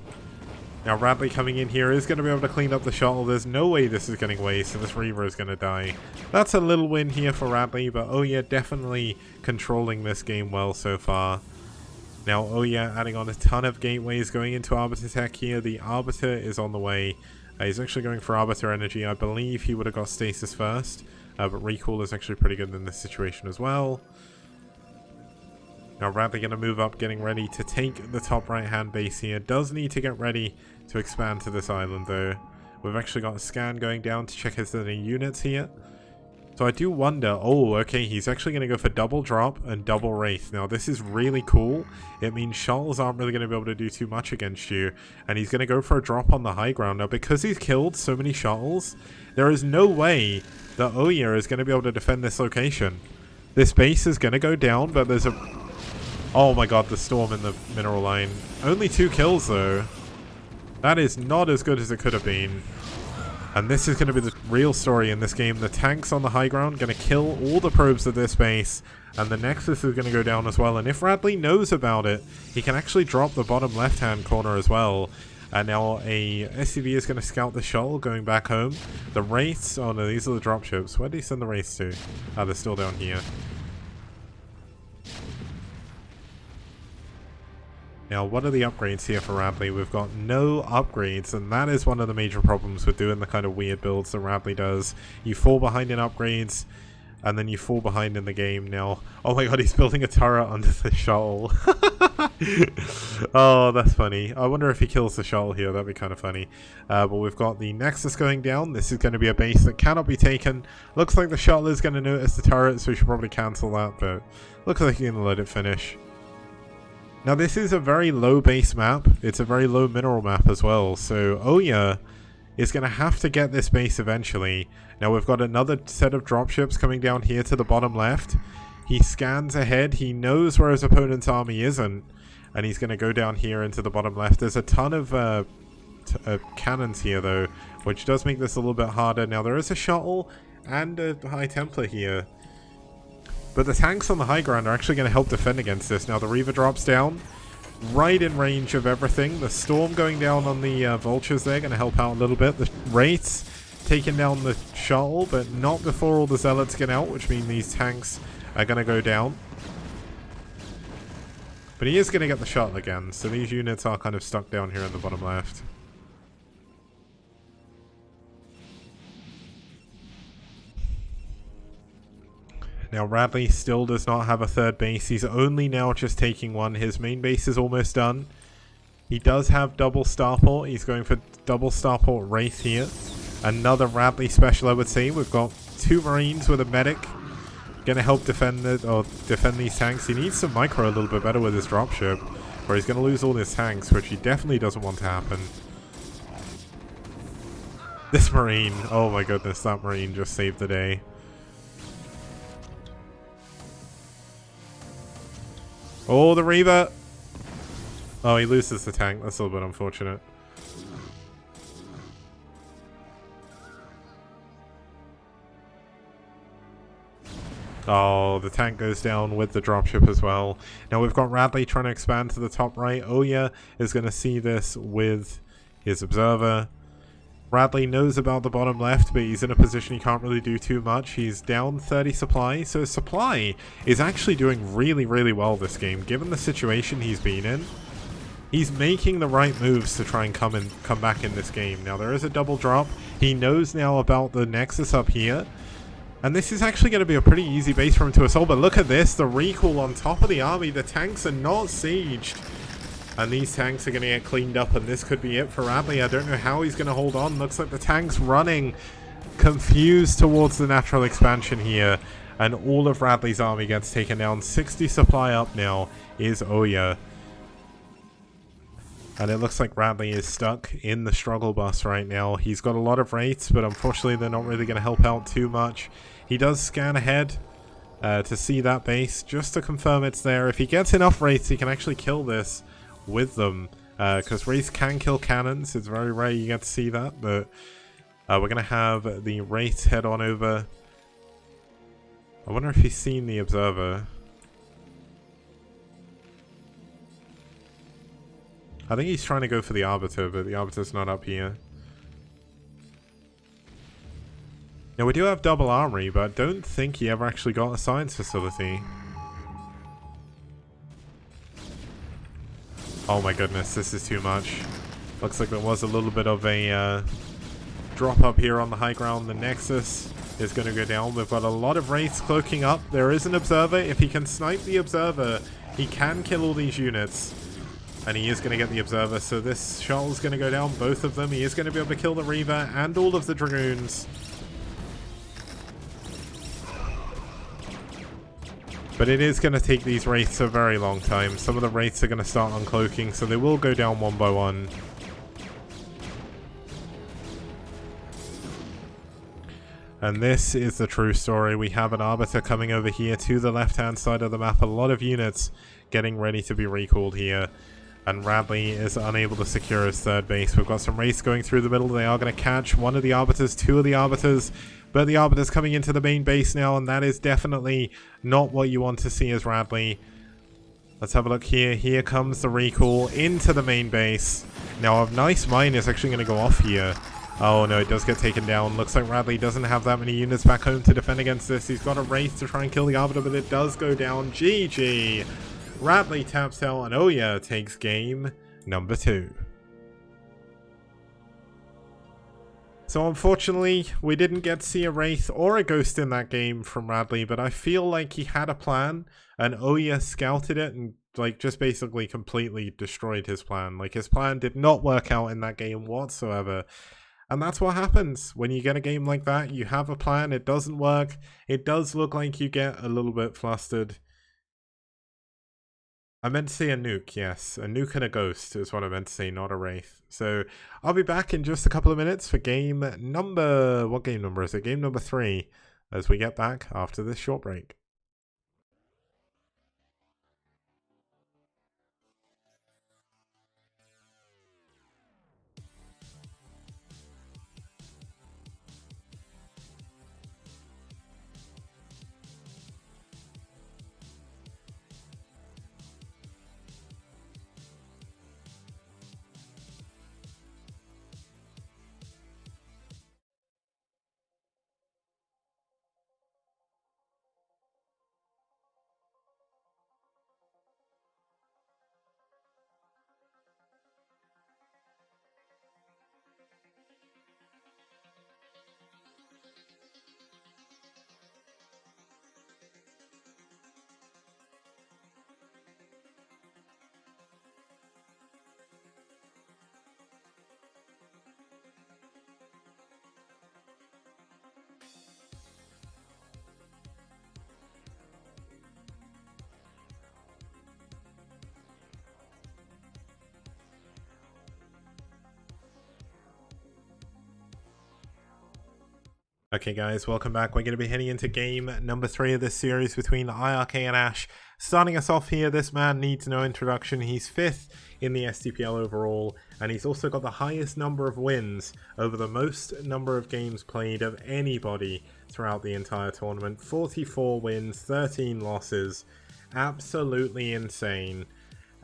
Now Radley coming in here is going to be able to clean up the shuttle. There's no way this is getting wasted. This Reaver is going to die. That's a little win here for Radley, but Oya definitely controlling this game well so far. Now Oya adding on a ton of gateways going into Arbiter Tech here. The Arbiter is on the way. He's actually going for Arbiter Energy. I believe he would have got Stasis first, but Recall is actually pretty good in this situation as well. Now Radley going to move up, getting ready to take the top right-hand base here. Does need to get ready to expand to this island though. We've actually got a scan going down to check if there's any units here. So I do wonder, oh okay, he's actually going to go for double drop and double Wraith. Now this is really cool. It means shuttles aren't really going to be able to do too much against you. And he's going to go for a drop on the high ground. Now because he's killed so many shuttles, there is no way that Oya is going to be able to defend this location. This base is going to go down, but there's a... Oh my god, the storm in the mineral line. Only 2 kills though. That is not as good as it could have been. And this is going to be the real story in this game. The tanks on the high ground going to kill all the probes of this base. And the Nexus is going to go down as well. And if Radley knows about it, he can actually drop the bottom left-hand corner as well. And now a SCV is going to scout the shuttle going back home. The Wraiths... Oh no, these are the dropships. Where did he send the Wraiths to? Ah, they're still down here. Now, what are the upgrades here for Radley? We've got no upgrades, and that is one of the major problems with doing the kind of weird builds that Radley does. You fall behind in upgrades, and then you fall behind in the game. Now, oh my god, he's building a turret under the shuttle. Oh, that's funny. I wonder if he kills the shuttle here. That'd be kind of funny. But we've got the Nexus going down. This is going to be a base that cannot be taken. Looks like the shuttle is going to notice the turret, so we should probably cancel that, but looks like he's going to let it finish. Now this is a very low base map, it's a very low mineral map as well, so Oya is going to have to get this base eventually. Now we've got another set of dropships coming down here to the bottom left. He scans ahead, he knows where his opponent's army isn't, and he's going to go down here into the bottom left. There's a ton of cannons here though, which does make this a little bit harder. Now there is a shuttle and a High Templar here. But the tanks on the high ground are actually going to help defend against this. Now the Reaver drops down, right in range of everything. The Storm going down on the Vultures there, going to help out a little bit. The Wraiths taking down the Shuttle, but not before all the Zealots get out, which means these tanks are going to go down. But he is going to get the Shuttle again, so these units are kind of stuck down here in the bottom left. Now Radley still does not have a third base. He's only now just taking one. His main base is almost done. He does have double starport. He's going for double starport Wraith here. Another Radley special, I would say. We've got 2 Marines with a medic. Going to help defend these tanks. He needs to micro a little bit better with his dropship, or he's going to lose all his tanks, which he definitely doesn't want to happen. This Marine, oh my goodness, that Marine just saved the day. Oh, the Reaver! Oh, he loses the tank. That's a little bit unfortunate. Oh, the tank goes down with the dropship as well. Now we've got Radley trying to expand to the top right. Oya is going to see this with his observer. Radley knows about the bottom left, but he's in a position he can't really do too much. He's down 30 supply, so his supply is actually doing really, really well this game, given the situation he's been in. He's making the right moves to try and come back in this game. Now there is a double drop. He knows now about the Nexus up here. And this is actually going to be a pretty easy base for him to assault. But look at this, the recall on top of the army. The tanks are not sieged. And these tanks are going to get cleaned up. And this could be it for Radley. I don't know how he's going to hold on. Looks like the tank's running confused towards the natural expansion here. And all of Radley's army gets taken down. 60 supply up now is Oya. And it looks like Radley is stuck in the struggle bus right now. He's got a lot of Wraiths, but unfortunately they're not really going to help out too much. He does scan ahead to see that base, just to confirm it's there. If he gets enough Wraiths, he can actually kill this with them. Because Wraiths can kill cannons. It's very rare you get to see that. But we're going to have the Wraiths head on over. I wonder if he's seen the Observer. I think he's trying to go for the Arbiter, but the Arbiter's not up here. Now we do have double armory, but I don't think he ever actually got a science facility. Oh my goodness, this is too much. Looks like there was a little bit of a drop up here on the high ground. The Nexus is going to go down. We've got a lot of Wraiths cloaking up. There is an Observer. If he can snipe the Observer, he can kill all these units. And he is going to get the Observer, so this shuttle is going to go down, both of them. He is going to be able to kill the Reaver and all of the Dragoons. But it is going to take these Wraiths a very long time. Some of the Wraiths are going to start uncloaking, so they will go down one by one. And this is the true story. We have an Arbiter coming over here to the left-hand side of the map. A lot of units getting ready to be recalled here. And Radley is unable to secure his third base. We've got some Wraiths going through the middle. They are going to catch one of the Arbiters, 2 of the Arbiters. But the Arbiter's coming into the main base now, and that is definitely not what you want to see as Radley. Let's have a look here. Here comes the recall into the main base. Now a nice mine is actually going to go off here. Oh no, it does get taken down. Looks like Radley doesn't have that many units back home to defend against this. He's got a Wraith to try and kill the Arbiter, but it does go down. GG. Radley taps out, and Oya takes game number 2. So unfortunately, we didn't get to see a Wraith or a Ghost in that game from Radley, but I feel like he had a plan, and Oya scouted it and like just basically completely destroyed his plan. Like his plan did not work out in that game whatsoever. And that's what happens when you get a game like that. You have a plan, it doesn't work. It does look like you get a little bit flustered. I meant to say a nuke, yes. A nuke and a ghost is what I meant to say, not a Wraith. So I'll be back in just a couple of minutes for game number... What game number is it? Game number 3, as we get back after this short break. Okay guys, welcome back. We're going to be heading into game number 3 of this series between iRk and aSh. Starting us off here, this man needs no introduction. He's 5th in the STPL overall, and he's also got the highest number of wins over the most number of games played of anybody throughout the entire tournament. 44 wins, 13 losses. Absolutely insane.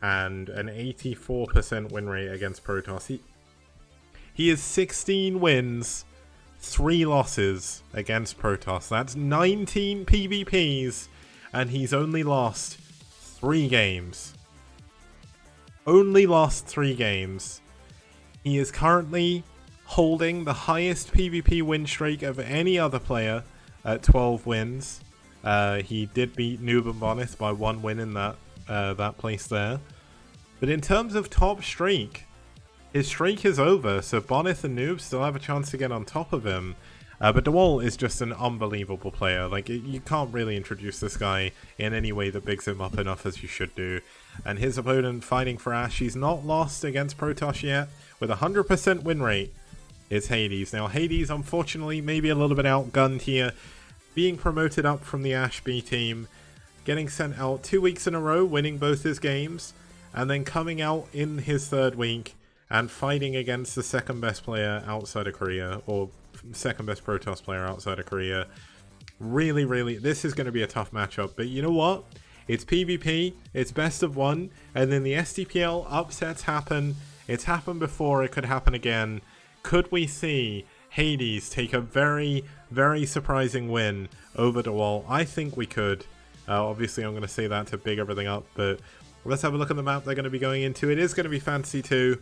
And an 84% win rate against Protoss. He has 16 wins, 3 losses against Protoss. That's 19 PvPs, and he's only lost 3 games. Only lost 3 games. He is currently holding the highest PvP win streak of any other player at 12 wins. He did beat Noob and Bonith by 1 win in that place there. But in terms of top streak, his streak is over, so Bonith and Noob still have a chance to get on top of him. But DeWalt is just an unbelievable player. Like, you can't really introduce this guy in any way that bigs him up enough as you should do. And his opponent fighting for aSh, he's not lost against Protoss yet, with a 100% win rate, is Hades. Now, Hades, unfortunately, maybe a little bit outgunned here, being promoted up from the aSh B team, getting sent out 2 weeks in a row, winning both his games, and then coming out in his 3rd week and fighting against the 2nd best player outside of Korea, or 2nd best Protoss player outside of Korea. Really, this is going to be a tough matchup. But you know what? It's PvP, it's best of 1, and then the STPL upsets happen. It's happened before, it could happen again. Could we see Hades take a very, very surprising win over DeWalt? I think we could. Obviously, I'm going to say that to big everything up, but let's have a look at the map they're going to be going into. It is going to be Fantasy 2.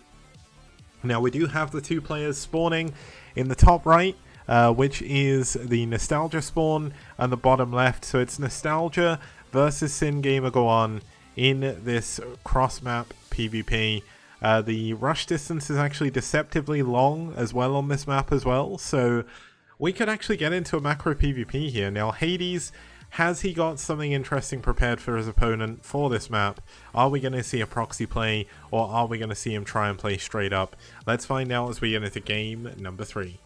Now, we do have the 2 players spawning in the top right, which is the Nostalgia spawn, and the bottom left. So it's Nostalgia versus Sin Gamer go on in this cross-map PvP. The rush distance is actually deceptively long as well on this map as well. So we could actually get into a macro PvP here. Now, Hades, has he got something interesting prepared for his opponent for this map? Are we going to see a proxy play, or are we going to see him try and play straight up? Let's find out as we get into game number 3.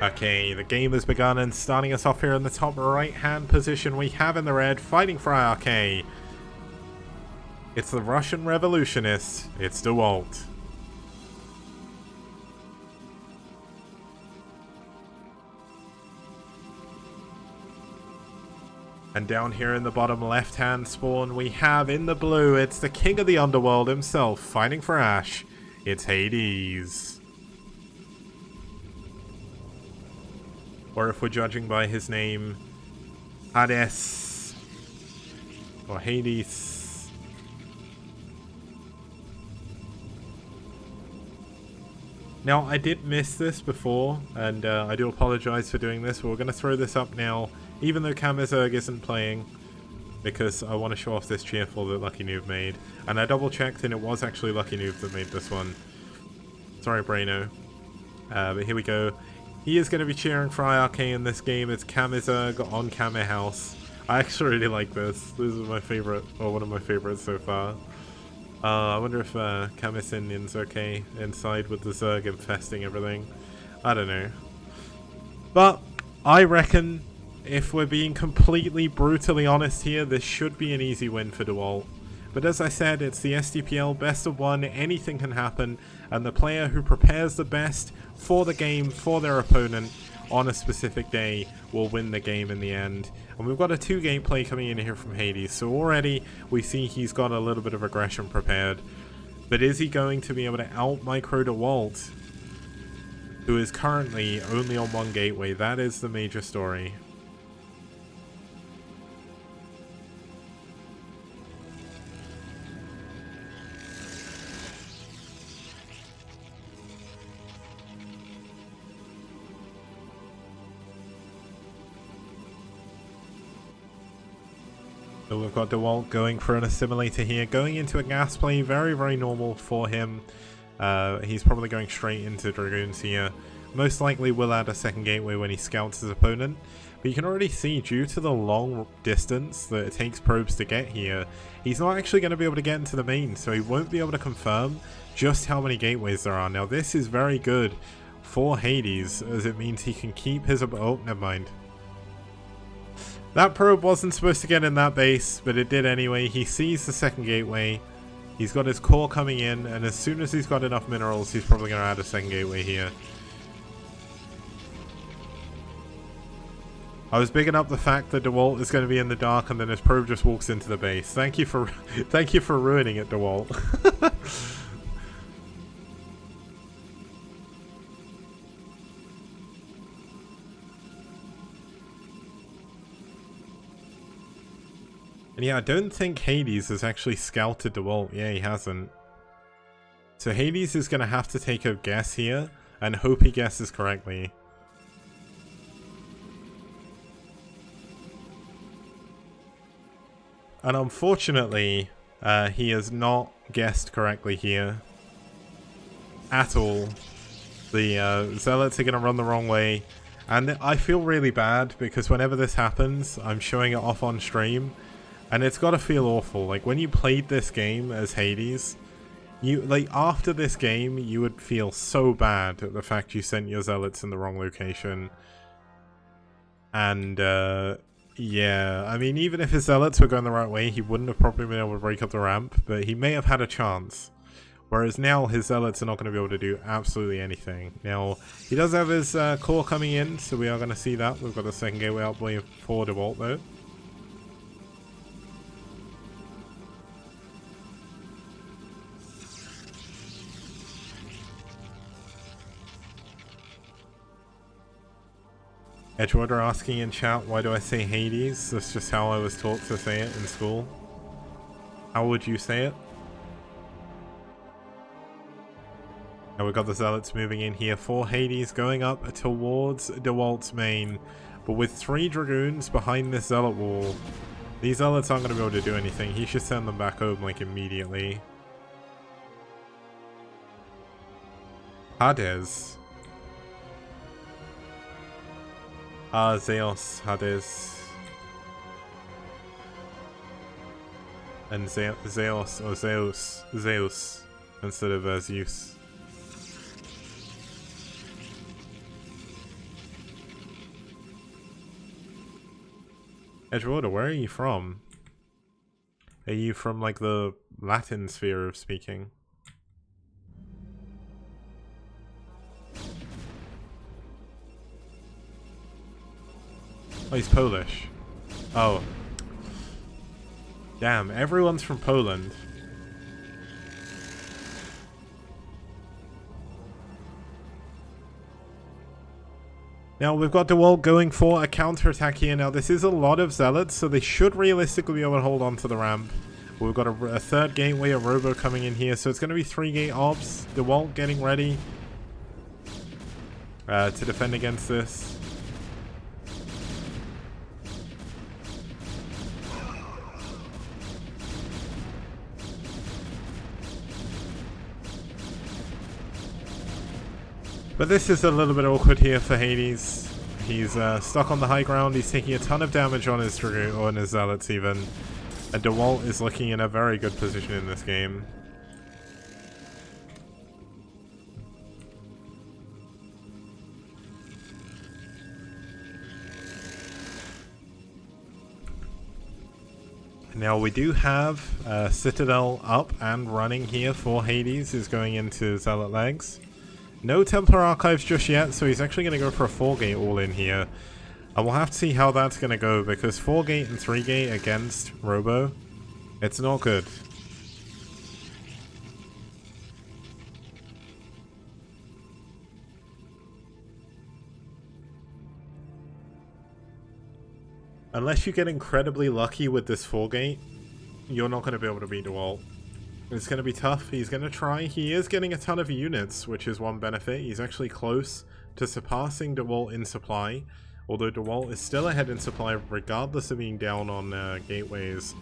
Okay, the game has begun, and starting us off here in the top right hand position, we have in the red, fighting for iRk. It's the Russian revolutionist, it's DeWalt. And down here in the bottom left hand spawn, we have in the blue, it's the king of the underworld himself, fighting for aSh. It's Hades. Or if we're judging by his name, Hades, or Hades. Now, I did miss this before, and I do apologize for doing this, but we're going to throw this up now, even though Kamizerg isn't playing, because I want to show off this cheerful that Lucky Noob made. And I double checked, and it was actually Lucky Noob that made this one. Sorry, Braino. But here we go. He is going to be cheering for iRk in this game. It's Kamizerg on Kame House. I actually really like this. This is my favorite, or one of my favorites so far. I wonder if Kamisin's okay inside with the Zerg infesting everything. I don't know. But I reckon, if we're being completely brutally honest here, this should be an easy win for DeWalt. But as I said, it's the STPL, best of 1, anything can happen, and the player who prepares the best for the game, for their opponent, on a specific day, will win the game in the end. And we've got a 2 gameplay coming in here from Hades, so already we see he's got a little bit of aggression prepared. But is he going to be able to out-micro DeWalt, who is currently only on 1 gateway? That is the major story. So we've got DeWalt going for an assimilator here, going into a gas play, very, very normal for him. He's probably going straight into Dragoons here. Most likely will add a second gateway when he scouts his opponent. But you can already see, due to the long distance that it takes probes to get here, he's not actually going to be able to get into the main, so he won't be able to confirm just how many gateways there are. Now this is very good for Hades, as it means he can keep his... oh, never mind. That probe wasn't supposed to get in that base, but it did anyway. He sees the second gateway. He's got his core coming in, and as soon as he's got enough minerals, he's probably going to add a second gateway here. I was bigging up the fact that DeWalt is going to be in the dark, and then his probe just walks into the base. Thank you for ruining it, DeWalt. And yeah, I don't think Hades has actually scouted DeWalt. Yeah, he hasn't. So Hades is going to have to take a guess here, and hope he guesses correctly. And unfortunately, he has not guessed correctly here. At all. The Zealots are going to run the wrong way. And I feel really bad, because whenever this happens, I'm showing it off on stream. And it's got to feel awful. Like, when you played this game as Hades, you, like, after this game, you would feel so bad at the fact you sent your Zealots in the wrong location. And, yeah, I mean, even if his Zealots were going the right way, he wouldn't have probably been able to break up the ramp, but he may have had a chance. Whereas now, his Zealots are not going to be able to do absolutely anything. Now, he does have his core coming in, so we are going to see that. We've got the second gateway out for DeWalt, though. Edgewater asking in chat, why do I say Hades? That's just how I was taught to say it in school. How would you say it? Now we've got the Zealots moving in here for Hades, going up towards DeWalt's main. But with 3 Dragoons behind this Zealot wall, these Zealots aren't going to be able to do anything. He should send them back home, like, immediately. Hades. Zeus, Hades. And Zeus, or Zeus, instead of Zeus. Edgewater, where are you from? Are you from, like, the Latin sphere of speaking? Oh, he's Polish. Oh. Damn, everyone's from Poland. Now, we've got DeWalt going for a counterattack here. Now, this is a lot of Zealots, so they should realistically be able to hold on to the ramp. We've got a third gateway, a Robo coming in here, so it's going to be 3 gate obs. DeWalt getting ready to defend against this. But this is a little bit awkward here for Hades. He's stuck on the high ground. He's taking a ton of damage on his Dragoon, or on his Zealots even. And DeWalt is looking in a very good position in this game. Now we do have Citadel up and running here for Hades, who's going into Zealot legs. No Templar Archives just yet, so he's actually going to go for a 4-gate all-in here. And we'll have to see how that's going to go, because 4-gate and 3-gate against Robo, it's not good. Unless you get incredibly lucky with this 4-gate, you're not going to be able to beat DeWalt. It's going to be tough. He's going to try. He is getting a ton of units, which is one benefit. He's actually close to surpassing DeWalt in supply, although DeWalt is still ahead in supply regardless of being down on gateways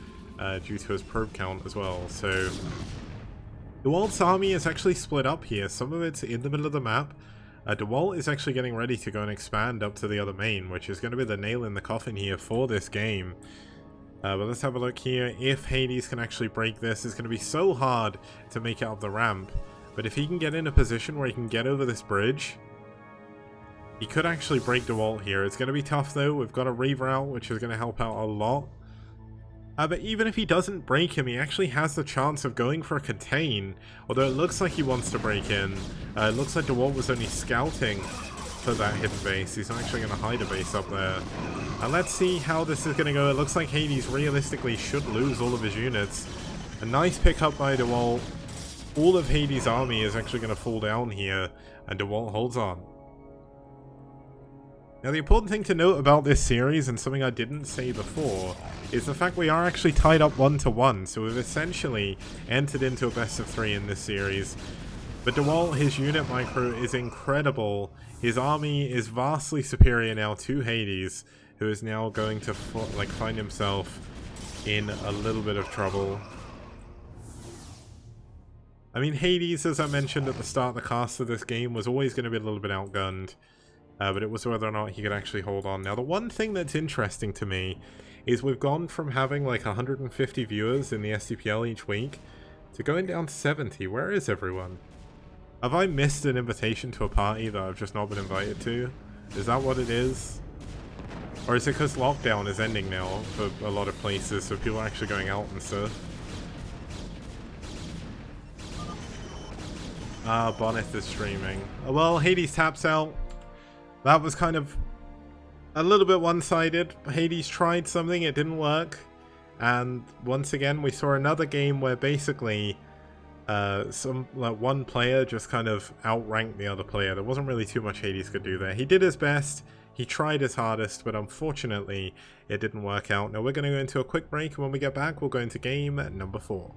due to his probe count as well. So DeWalt's army is actually split up here. Some of it's in the middle of the map, DeWalt is actually getting ready to go and expand up to the other main, which is going to be the nail in the coffin here for this game. But let's have a look here. If Hades can actually break this, it's going to be so hard to make it up the ramp. But if he can get in a position where he can get over this bridge, he could actually break DeWalt here. It's going to be tough though. We've got a Reaver out, which is going to help out a lot. But even if he doesn't break him, he actually has the chance of going for a contain. Although it looks like he wants to break in. It looks like DeWalt was only scouting for that hidden base. He's actually going to hide a base up there. And let's see how this is going to go. It looks like Hades realistically should lose all of his units. A nice pickup by DeWalt. All of Hades' army is actually going to fall down here. And DeWalt holds on. Now the important thing to note about this series, and something I didn't say before, is the fact we are actually tied up 1-1, so we've essentially entered into a best of 3 in this series. But DeWalt, his unit micro is incredible. His army is vastly superior now to Hades, who is now going to find himself in a little bit of trouble. I mean, Hades, as I mentioned at the start of the cast of this game, was always going to be a little bit outgunned. But it was whether or not he could actually hold on. Now, the one thing that's interesting to me is we've gone from having like 150 viewers in the STPL each week to going down to 70. Where is everyone? Have I missed an invitation to a party that I've just not been invited to? Is that what it is? Or is it because lockdown is ending now for a lot of places, so people are actually going out and stuff? Bonnet is streaming. Well, Hades taps out. That was kind of a little bit one-sided. Hades tried something, it didn't work. And once again, we saw another game where basically one player just kind of outranked the other player. There wasn't really too much Hades could do there. He did his best, he tried his hardest, but unfortunately, it didn't work out. Now we're going to go into a quick break, and when we get back, we'll go into game number 4.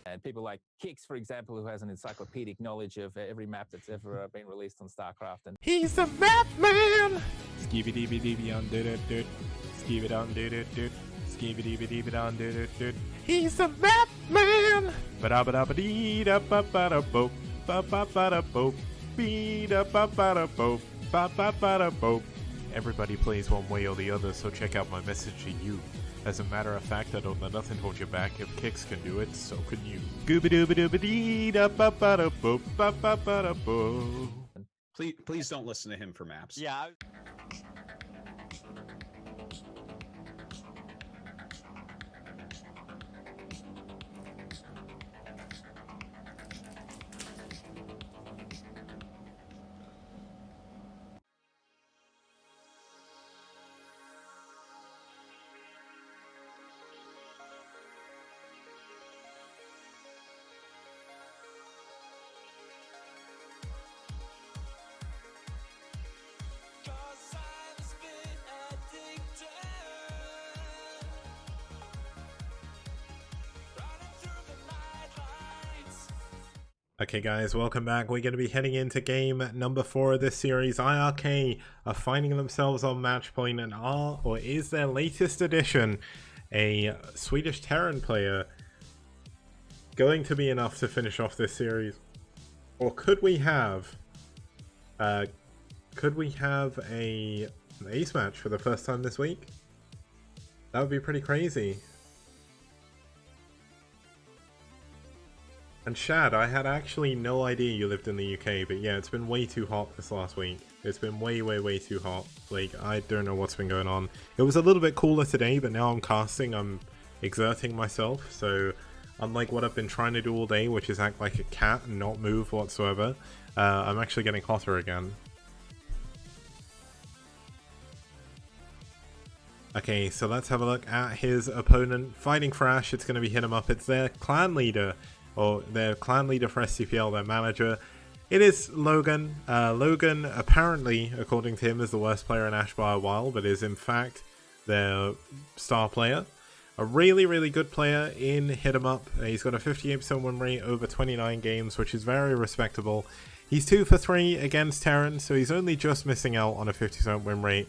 And people like Kix, for example, who has an encyclopedic knowledge of every map that's ever been released on StarCraft. And he's the map man! Skibidi-bidi-bidi-on-did-it-did. Skibidi-on-did-it-did. Skibidi-bidi-bidi-on-did-it-did. He's the map man! Ba-da-ba-da-ba-dee-da-ba-ba-da-bo. Ba-ba-ba-da-bo. Bee-da-ba-ba-da-bo. Ba-ba-ba-da-bo. Everybody plays one way or the other, so check out my message to you. As a matter of fact, I don't let nothing hold you back. If Kix can do it, so can you. Gooba-dooba-dooba-dee-da-ba-ba-da-bo. Ba-ba-ba-da-bo. Please don't listen to him for maps. yeah. Okay guys, welcome back. We're going to be heading into game number 4 of this series. iRk are finding themselves on match point and are, or is their latest addition, a Swedish Terran player, going to be enough to finish off this series? Or could we have an ace match for the first time this week? That would be pretty crazy. And Shad, I had actually no idea you lived in the UK, but yeah, it's been way too hot this last week. It's been way too hot. Like, I don't know what's been going on. It was a little bit cooler today, but now I'm casting, I'm exerting myself, so unlike what I've been trying to do all day, which is act like a cat and not move whatsoever, I'm actually getting hotter again. Okay, so let's have a look at his opponent. Fighting for aSh, it's going to be hit him up. It's their clan leader, or their clan leader for STPL, their manager. It is Logan. Logan, apparently, according to him, is the worst player in aSh by a while, but is in fact their star player. A really, really good player in hit 'em up. He's got a 58% win rate over 29 games, which is very respectable. He's 2 for 3 against Terran, so he's only just missing out on a 50% win rate.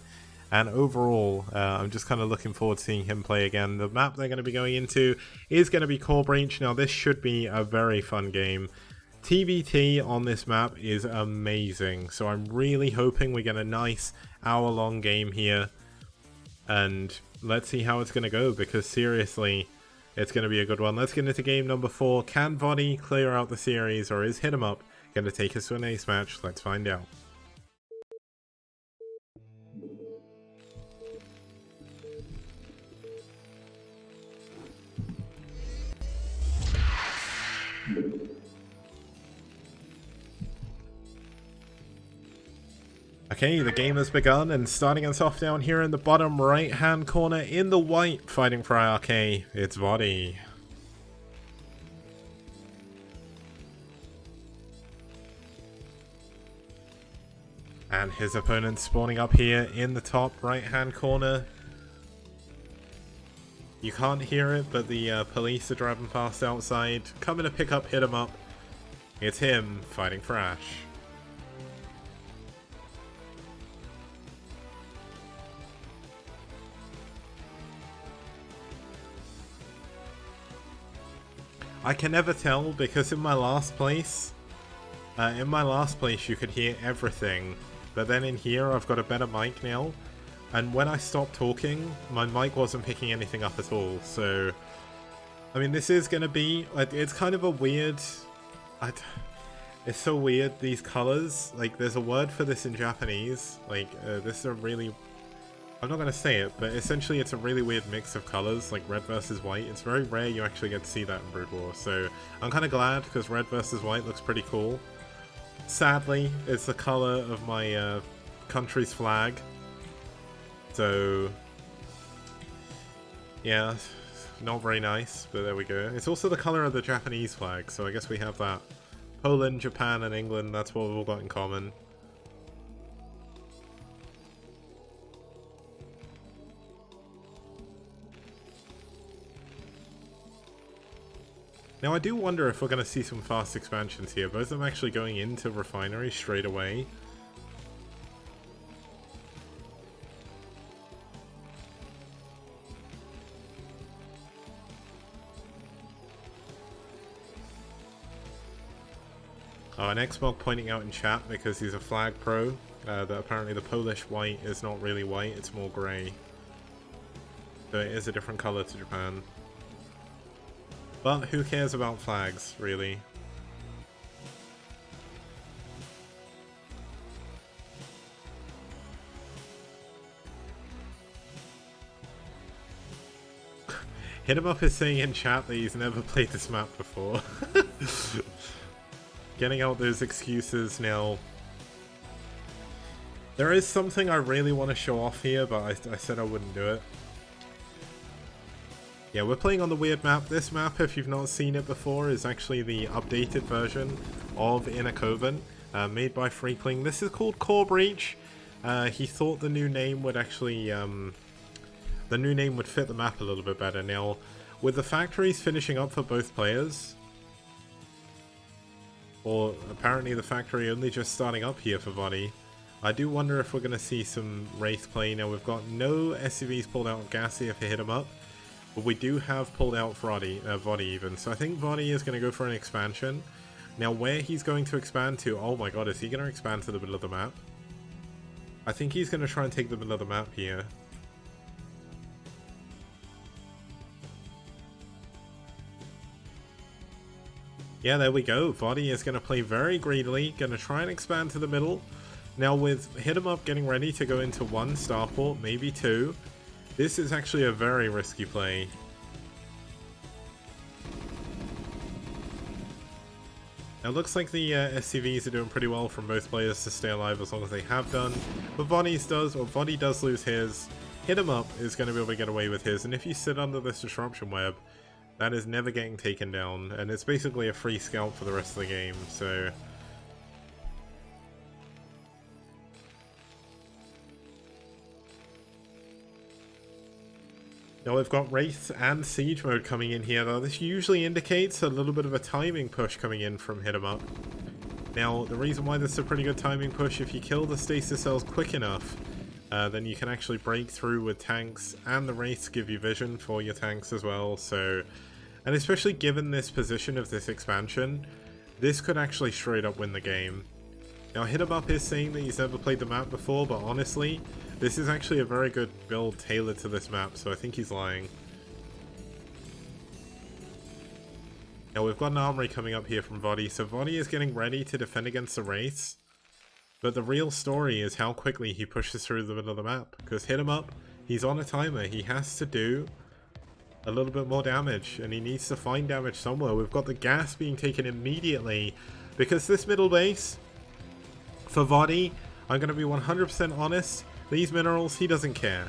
And overall, I'm just kind of looking forward to seeing him play again. The map they're going to be going into is going to be Core Breach. Now, this should be a very fun game. TVT on this map is amazing, so I'm really hoping we get a nice hour-long game here. And let's see how it's going to go, because seriously, it's going to be a good one. Let's get into game number 4. Can Vody clear out the series, or is hit 'em up going to take us to an ace match? Let's find out. Okay, the game has begun, and starting us off down here in the bottom right hand corner in the white, fighting for iRk, it's Vody. And his opponent spawning up here in the top right hand corner. You can't hear it, but the police are driving past outside, coming to pick up hit 'em up. It's him fighting for aSh. I can never tell, because in my last place you could hear everything, but then in here I've got a better mic now, and when I stopped talking, my mic wasn't picking anything up at all. So, I mean, this is gonna be, it's kind of a weird, it's so weird, these colors, like, there's a word for this in Japanese, like, this is a really, I'm not going to say it, but essentially it's a really weird mix of colors, like red versus white. It's very rare you actually get to see that in Brood War, so I'm kind of glad, because red versus white looks pretty cool. Sadly, it's the color of my country's flag, so yeah, not very nice, but there we go. It's also the color of the Japanese flag, so I guess we have that. Poland, Japan, and England, that's what we've all got in common. Now, I do wonder if we're going to see some fast expansions here. Both of them actually going into Refinery straight away. Oh, and Xmog pointing out in chat, because he's a flag pro, that apparently the Polish white is not really white, it's more grey. So it is a different colour to Japan. But who cares about flags, really? Hit 'em up is saying in chat that he's never played this map before. Getting out those excuses now. There is something I really want to show off here, but I said I wouldn't do it. Yeah, we're playing on the weird map. This map, if you've not seen it before, is actually the updated version of Inner Coven, made by Freakling. This is called Core Breach. He thought the new name would actually, the new name would fit the map a little bit better. Now, with the factories finishing up for both players, or apparently the factory only just starting up here for Vody, I do wonder if we're going to see some Wraith play. Now, we've got no SCVs pulled out of Gassy if we hit him up. But we do have pulled out Vody even, so I think Vody is going to go for an expansion. Now where he's going to expand to, oh my god, is he going to expand to the middle of the map? I think he's going to try and take the middle of the map here. Yeah, there we go. Vody is going to play very greedily, going to try and expand to the middle. Now with Hit 'em Up getting ready to go into 1 starport, maybe 2, this is actually a very risky play. Now it looks like the SCVs are doing pretty well from both players to stay alive as long as they have done. But Vody does lose his. Hit 'em Up is going to be able to get away with his, and if you sit under this disruption web, That is never getting taken down, and it's basically a free scalp for the rest of the game, so... Now we've got Wraith and Siege mode coming in here, though. This usually indicates a little bit of a timing push coming in from Hit 'em Up. Now, the reason why this is a pretty good timing push, if you kill the stasis cells quick enough, then you can actually break through with tanks, and the Wraiths give you vision for your tanks as well, so... And especially given this position of this expansion, this could actually straight up win the game. Now, Hit 'em Up is saying that he's never played the map before, but honestly, this is actually a very good build tailored to this map, so I think he's lying. Now, we've got an armory coming up here from Vodi, so Vodi is getting ready to defend against the Wraiths. But the real story is how quickly he pushes through the middle of the map, because Hit 'em Up, he's on a timer. He has to do a little bit more damage, and he needs to find damage somewhere. We've got the gas being taken immediately, because this middle base, for Vodi, I'm going to be 100% honest, these minerals, he doesn't care.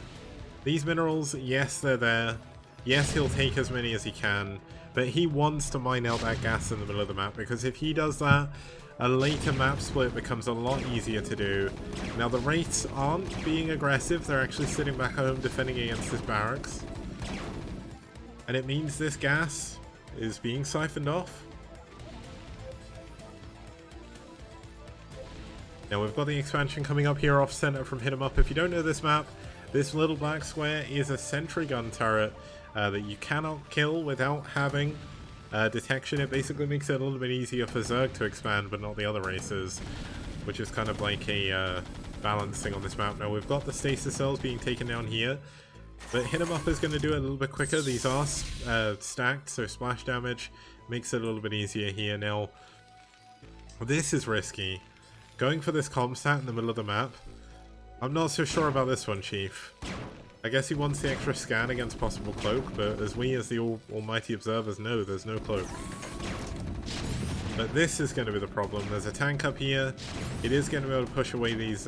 These minerals, yes, they're there. Yes, he'll take as many as he can, but he wants to mine out that gas in the middle of the map, because if he does that, a later map split becomes a lot easier to do. Now, the Wraiths aren't being aggressive, they're actually sitting back home defending against this barracks. And it means this gas is being siphoned off. Now we've got the expansion coming up here off center from Hit 'em Up. If you don't know this map, this little black square is a sentry gun turret that you cannot kill without having detection. It basically makes it a little bit easier for Zerg to expand, but not the other races, which is kind of like a balance thing on this map. Now we've got the stasis cells being taken down here, but Hit 'em Up is going to do it a little bit quicker. These are stacked, so splash damage makes it a little bit easier here. Now, this is risky. Going for this comstat in the middle of the map, I'm not so sure about this one, Chief. I guess he wants the extra scan against possible cloak, but as we as the almighty observers know, there's no cloak. But this is going to be the problem. There's a tank up here. It is going to be able to push away these...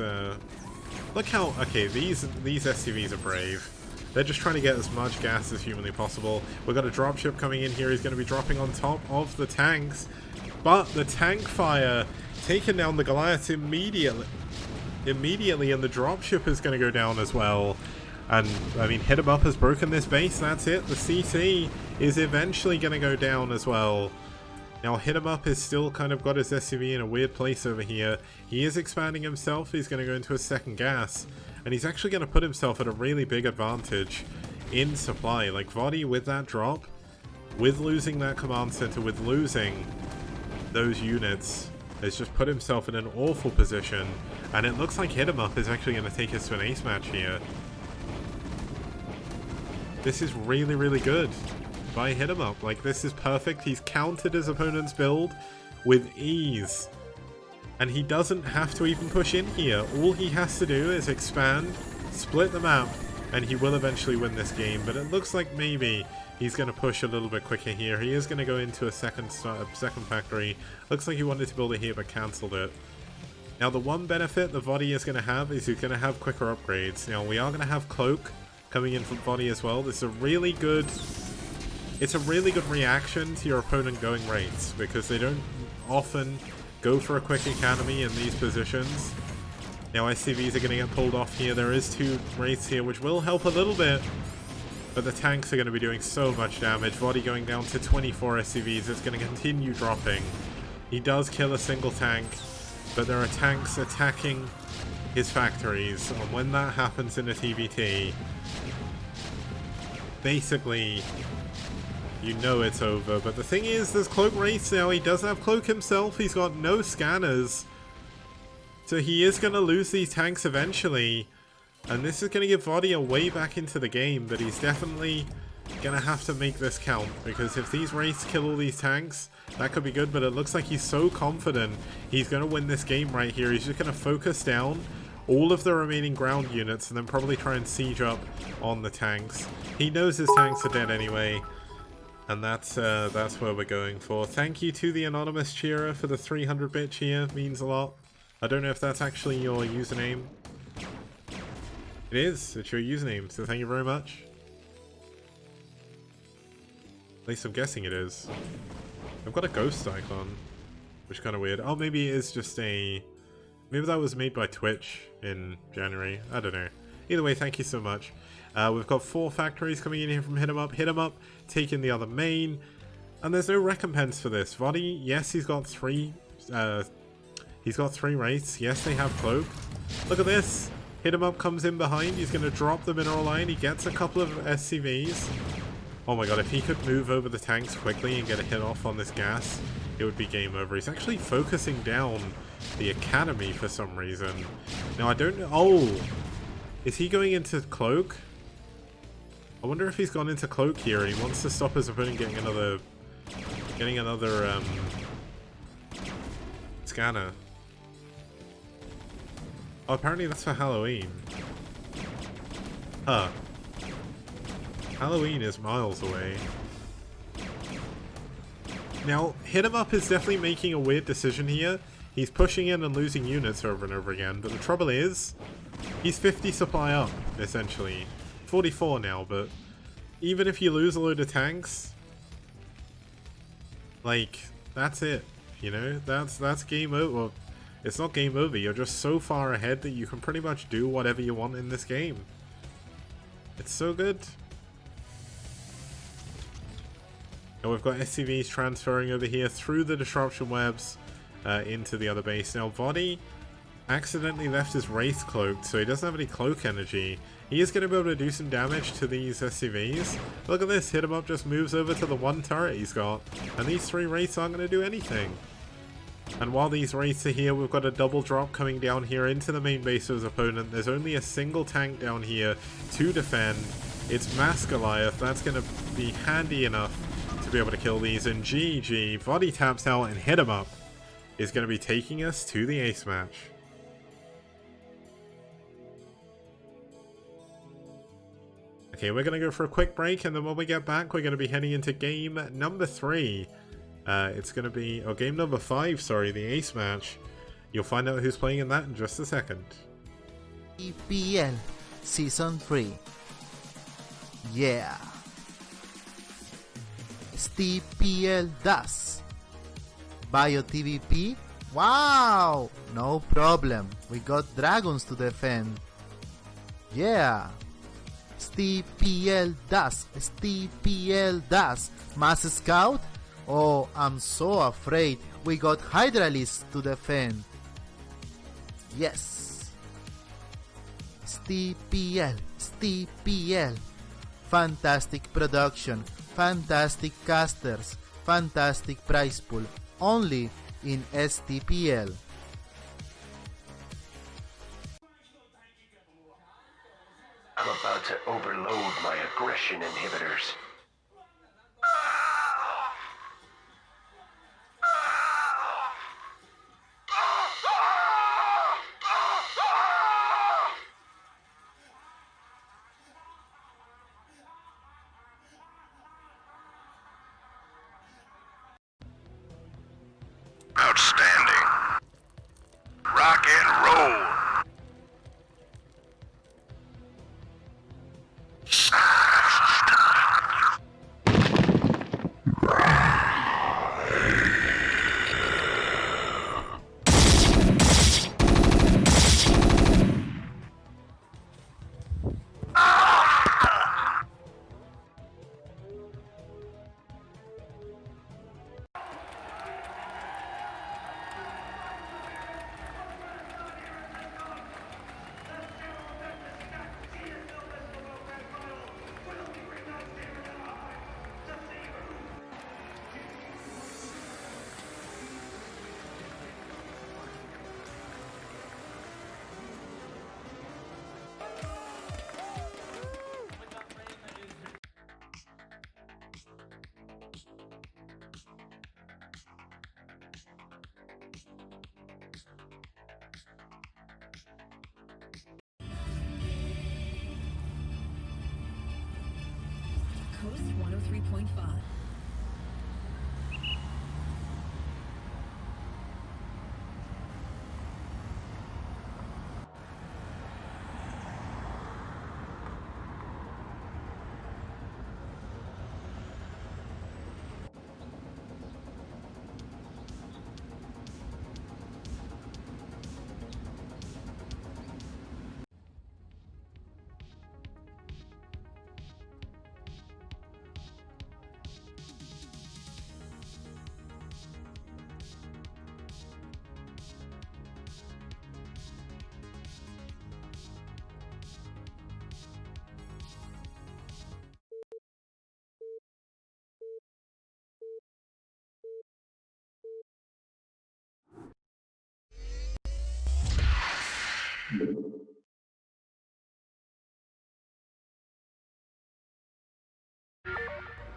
Look how... Okay, these SCVs are brave. They're just trying to get as much gas as humanly possible. We've got a dropship coming in here. He's going to be dropping on top of the tanks. But the tank fire taking down the Goliaths immediately, and the dropship is going to go down as well. And, I mean, Hit 'em Up has broken this base, that's it. The CC is eventually going to go down as well. Now, Hit 'em Up has still kind of got his SCV in a weird place over here. He is expanding himself, he's going to go into a second gas. And he's actually going to put himself at a really big advantage in supply. Like, Vodi with that drop, with losing that command center, with losing those units, has just put himself in an awful position, and it looks like Hit 'em Up is actually going to take us to an ace match here. This is really, really good by Hit 'em Up. Like, this is perfect. He's countered his opponent's build with ease, and he doesn't have to even push in here. All he has to do is expand, split the map, and he will eventually win this game. But it looks like maybe he's going to push a little bit quicker here. He is going to go into a second factory. Looks like he wanted to build it here but cancelled it. Now, the one benefit the Vodi is going to have is he's going to have quicker upgrades. Now, we are going to have Cloak coming in from Vodi as well. This is a really good... It's a really good reaction to your opponent going Wraiths, because they don't often go for a quick academy in these positions. Now, SCVs are going to get pulled off here. There is 2 Wraiths here, which will help a little bit. But the tanks are going to be doing so much damage. Vodi going down to 24 SCVs. It's going to continue dropping. He does kill a single tank, but there are tanks attacking his factories. And when that happens in a TVT, basically, you know it's over. But the thing is, there's Cloak Wraiths now. He does have Cloak himself. He's got no scanners. So he is going to lose these tanks eventually. And this is going to give Vodi a way back into the game, but he's definitely going to have to make this count, because if these Wraiths kill all these tanks, that could be good, but it looks like he's so confident he's going to win this game right here. He's just going to focus down all of the remaining ground units and then probably try and siege up on the tanks. He knows his tanks are dead anyway, and that's where we're going for. Thank you to the anonymous cheerer for the 300-bit cheer, means a lot. I don't know if that's actually your username. It is. It's your username, so thank you very much. At least I'm guessing it is. I've got a ghost icon, which is kind of weird. Oh, maybe it is just a... Maybe that was made by Twitch in January. I don't know. Either way, thank you so much. We've got 4 factories coming in here from Hit 'em Up. Hit 'em Up, taking the other main. And there's no recompense for this. Vodi, yes, he's got 3... he's got 3 wraiths. Yes, they have cloak. Look at this. Hit 'em Up comes in behind. He's going to drop the mineral line. He gets a couple of SCVs. Oh my god, if he could move over the tanks quickly and get a hit off on this gas, it would be game over. He's actually focusing down the academy for some reason. Now, I don't know... Oh! Is he going into cloak? I wonder if he's gone into cloak here and he wants to stop his opponent getting another... scanner. Oh, apparently that's for Halloween. Huh. Halloween is miles away. Now, Hit 'em Up is definitely making a weird decision here. He's pushing in and losing units over and over again, but the trouble is, he's 50 supply up, essentially. 44 now, but even if you lose a load of tanks, like, that's it, you know? That's game over. Well, it's not game over, you're just so far ahead that you can pretty much do whatever you want in this game. It's so good. And we've got SCVs transferring over here through the disruption webs into the other base. Now, Vodi accidentally left his Wraith cloaked, so he doesn't have any cloak energy. He is going to be able to do some damage to these SCVs. Look at this, Hit 'em Up just moves over to the 1 turret he's got, and these 3 Wraiths aren't going to do anything. And while these Wraiths are here, we've got a double drop coming down here into the main base of his opponent. There's only a single tank down here to defend. It's Mass Goliath. That's going to be handy enough to be able to kill these, and GG, Vodi taps out and Hit 'em Up is going to be taking us to the ace match. Okay, we're going to go for a quick break, and then when we get back, we're going to be heading into game number 3. It's going to be, oh, game number 5, sorry, the ace match. You'll find out who's playing in that in just a second. STPL Season 3. Yeah. STPL does. Bio TVP? Wow! No problem. We got dragons to defend. Yeah. STPL does. STPL does. Mass Scout? Oh, I'm so afraid. We got Hydralisks to defend. Yes. STPL. STPL. Fantastic production. Fantastic casters. Fantastic prize pool. Only in STPL. I'm about to overload my aggression inhibitors. Outstanding. Rock and roll. Coast 103.5.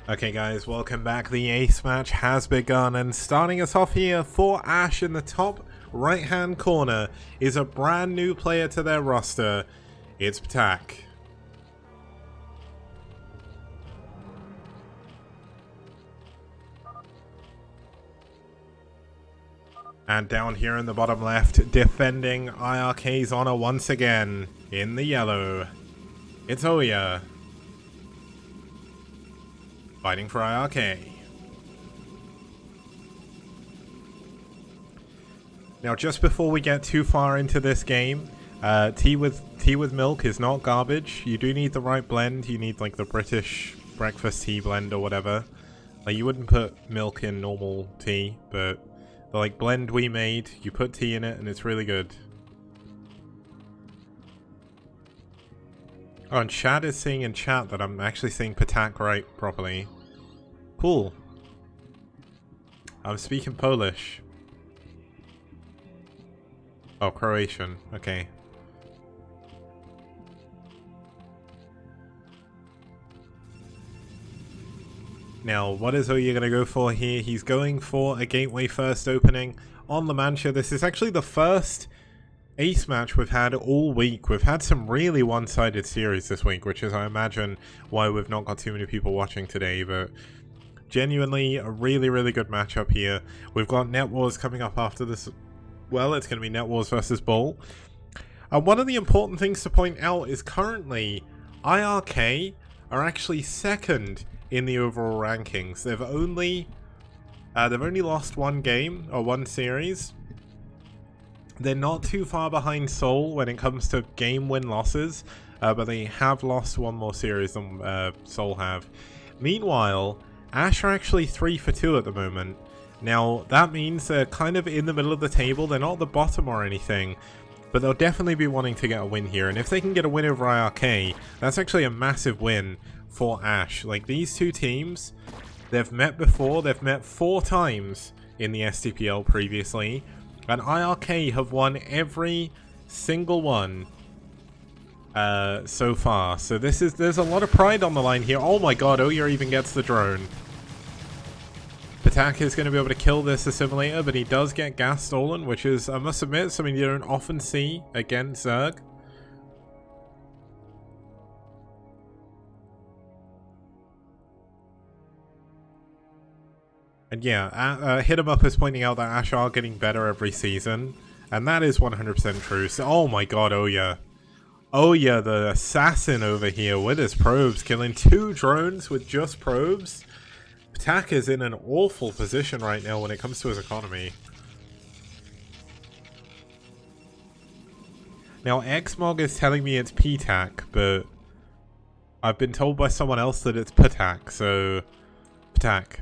Okay guys, welcome back. The ace match has begun, and starting us off here for aSh in the top right hand corner is a brand new player to their roster. It's aTaK. And down here in the bottom left, defending iRk's honor once again in the yellow, it's Oya. Fighting for iRk. Now, just before we get too far into this game, tea with milk is not garbage. You do need the right blend. You need like the British breakfast tea blend or whatever. Like, you wouldn't put milk in normal tea, but the like blend we made, you put tea in it, and it's really good. Oh, and Chad is saying in chat that I'm actually saying aTaK right properly. Cool. I'm speaking Polish. Oh, Croatian. Okay. Now, what is Oya going to go for here? He's going for a gateway first opening on the Mancha. This is actually the first ace match we've had all week. We've had some really one-sided series this week, which is, I imagine, why we've not got too many people watching today, but genuinely a really, really good matchup here. We've got Net Wars coming up after this. Well, it's going to be Net Wars versus Bull. And one of the important things to point out is currently iRk are actually second in the overall rankings. They've only lost one game or one series. They're not too far behind Seoul when it comes to game win losses, but they have lost one more series than Seoul have. Meanwhile, aSh are actually 3 for 2 at the moment. Now, that means they're kind of in the middle of the table. They're not at the bottom or anything, but they'll definitely be wanting to get a win here. And if they can get a win over iRk, that's actually a massive win for aSh. Like, these two teams, they've met before. They've met 4 times in the STPL previously, and iRk have won every single one so far. So there's a lot of pride on the line here. Oh my god, Oya even gets the drone. aTaK is going to be able to kill this assimilator, but he does get gas stolen, which is, I must admit, something you don't often see against Zerg. And yeah, Hit 'em Up is pointing out that aSh are getting better every season, and that is 100% true. So, oh my god, Oya. Oya, the assassin over here with his probes, killing 2 drones with just probes. aTaK is in an awful position right now when it comes to his economy. Now, Xmog is telling me it's pTaK, but I've been told by someone else that it's pTaK, so aTaK.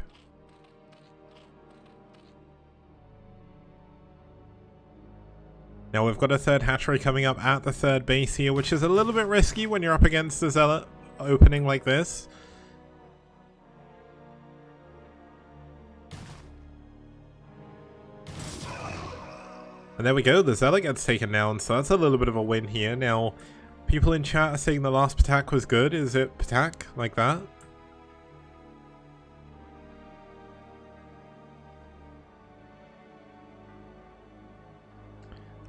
Now, we've got a third hatchery coming up at the third base here, which is a little bit risky when you're up against the Zealot opening like this. And there we go, the Zealot gets taken down, so that's a little bit of a win here. Now, people in chat are saying the last aTaK was good. Is it aTaK like that?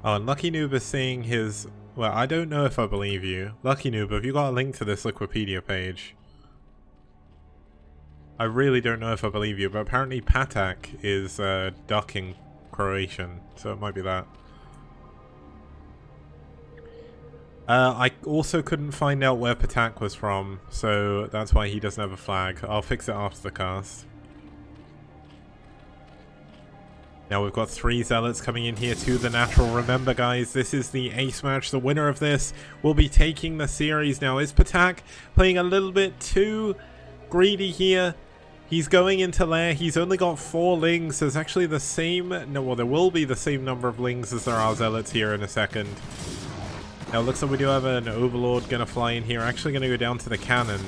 Oh, and Lucky Noob is saying his... Well, I don't know if I believe you. Lucky Noob, have you got a link to this Liquipedia page? I really don't know if I believe you, but apparently aTaK is ducking Croatian, so it might be that. I also couldn't find out where aTaK was from, so that's why he doesn't have a flag. I'll fix it after the cast. Now we've got 3 Zealots coming in here to the natural. Remember guys, this is the ace match. The winner of this will be taking the series. Now, is aTaK playing a little bit too greedy here? He's going into lair. He's only got 4 lings. There's actually the same... No, well, there will be the same number of lings as there are Zealots here in a second. Now, it looks like we do have an Overlord going to fly in here. Actually going to go down to the cannon.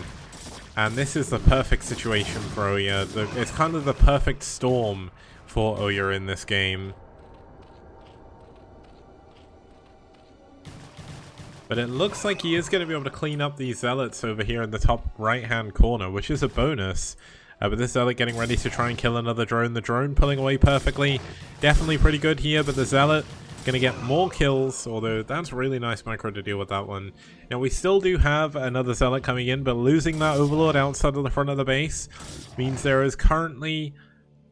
And this is the perfect situation for Oya. It's kind of the perfect storm for Oya in this game. But it looks like he is going to be able to clean up these zealots over here in the top right-hand corner, which is a bonus. But this zealot getting ready to try and kill another drone. The drone pulling away perfectly. Definitely pretty good here, but the zealot going to get more kills, although that's really nice micro to deal with that one. Now, we still do have another zealot coming in, but losing that overlord outside of the front of the base means there is currently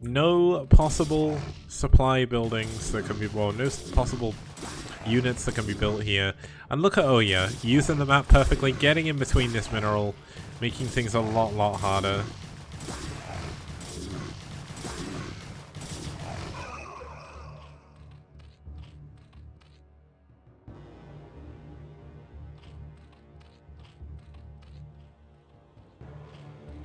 no possible supply buildings that can be, well, no possible units that can be built here. And look at Oya, using the map perfectly, getting in between this mineral, making things a lot harder.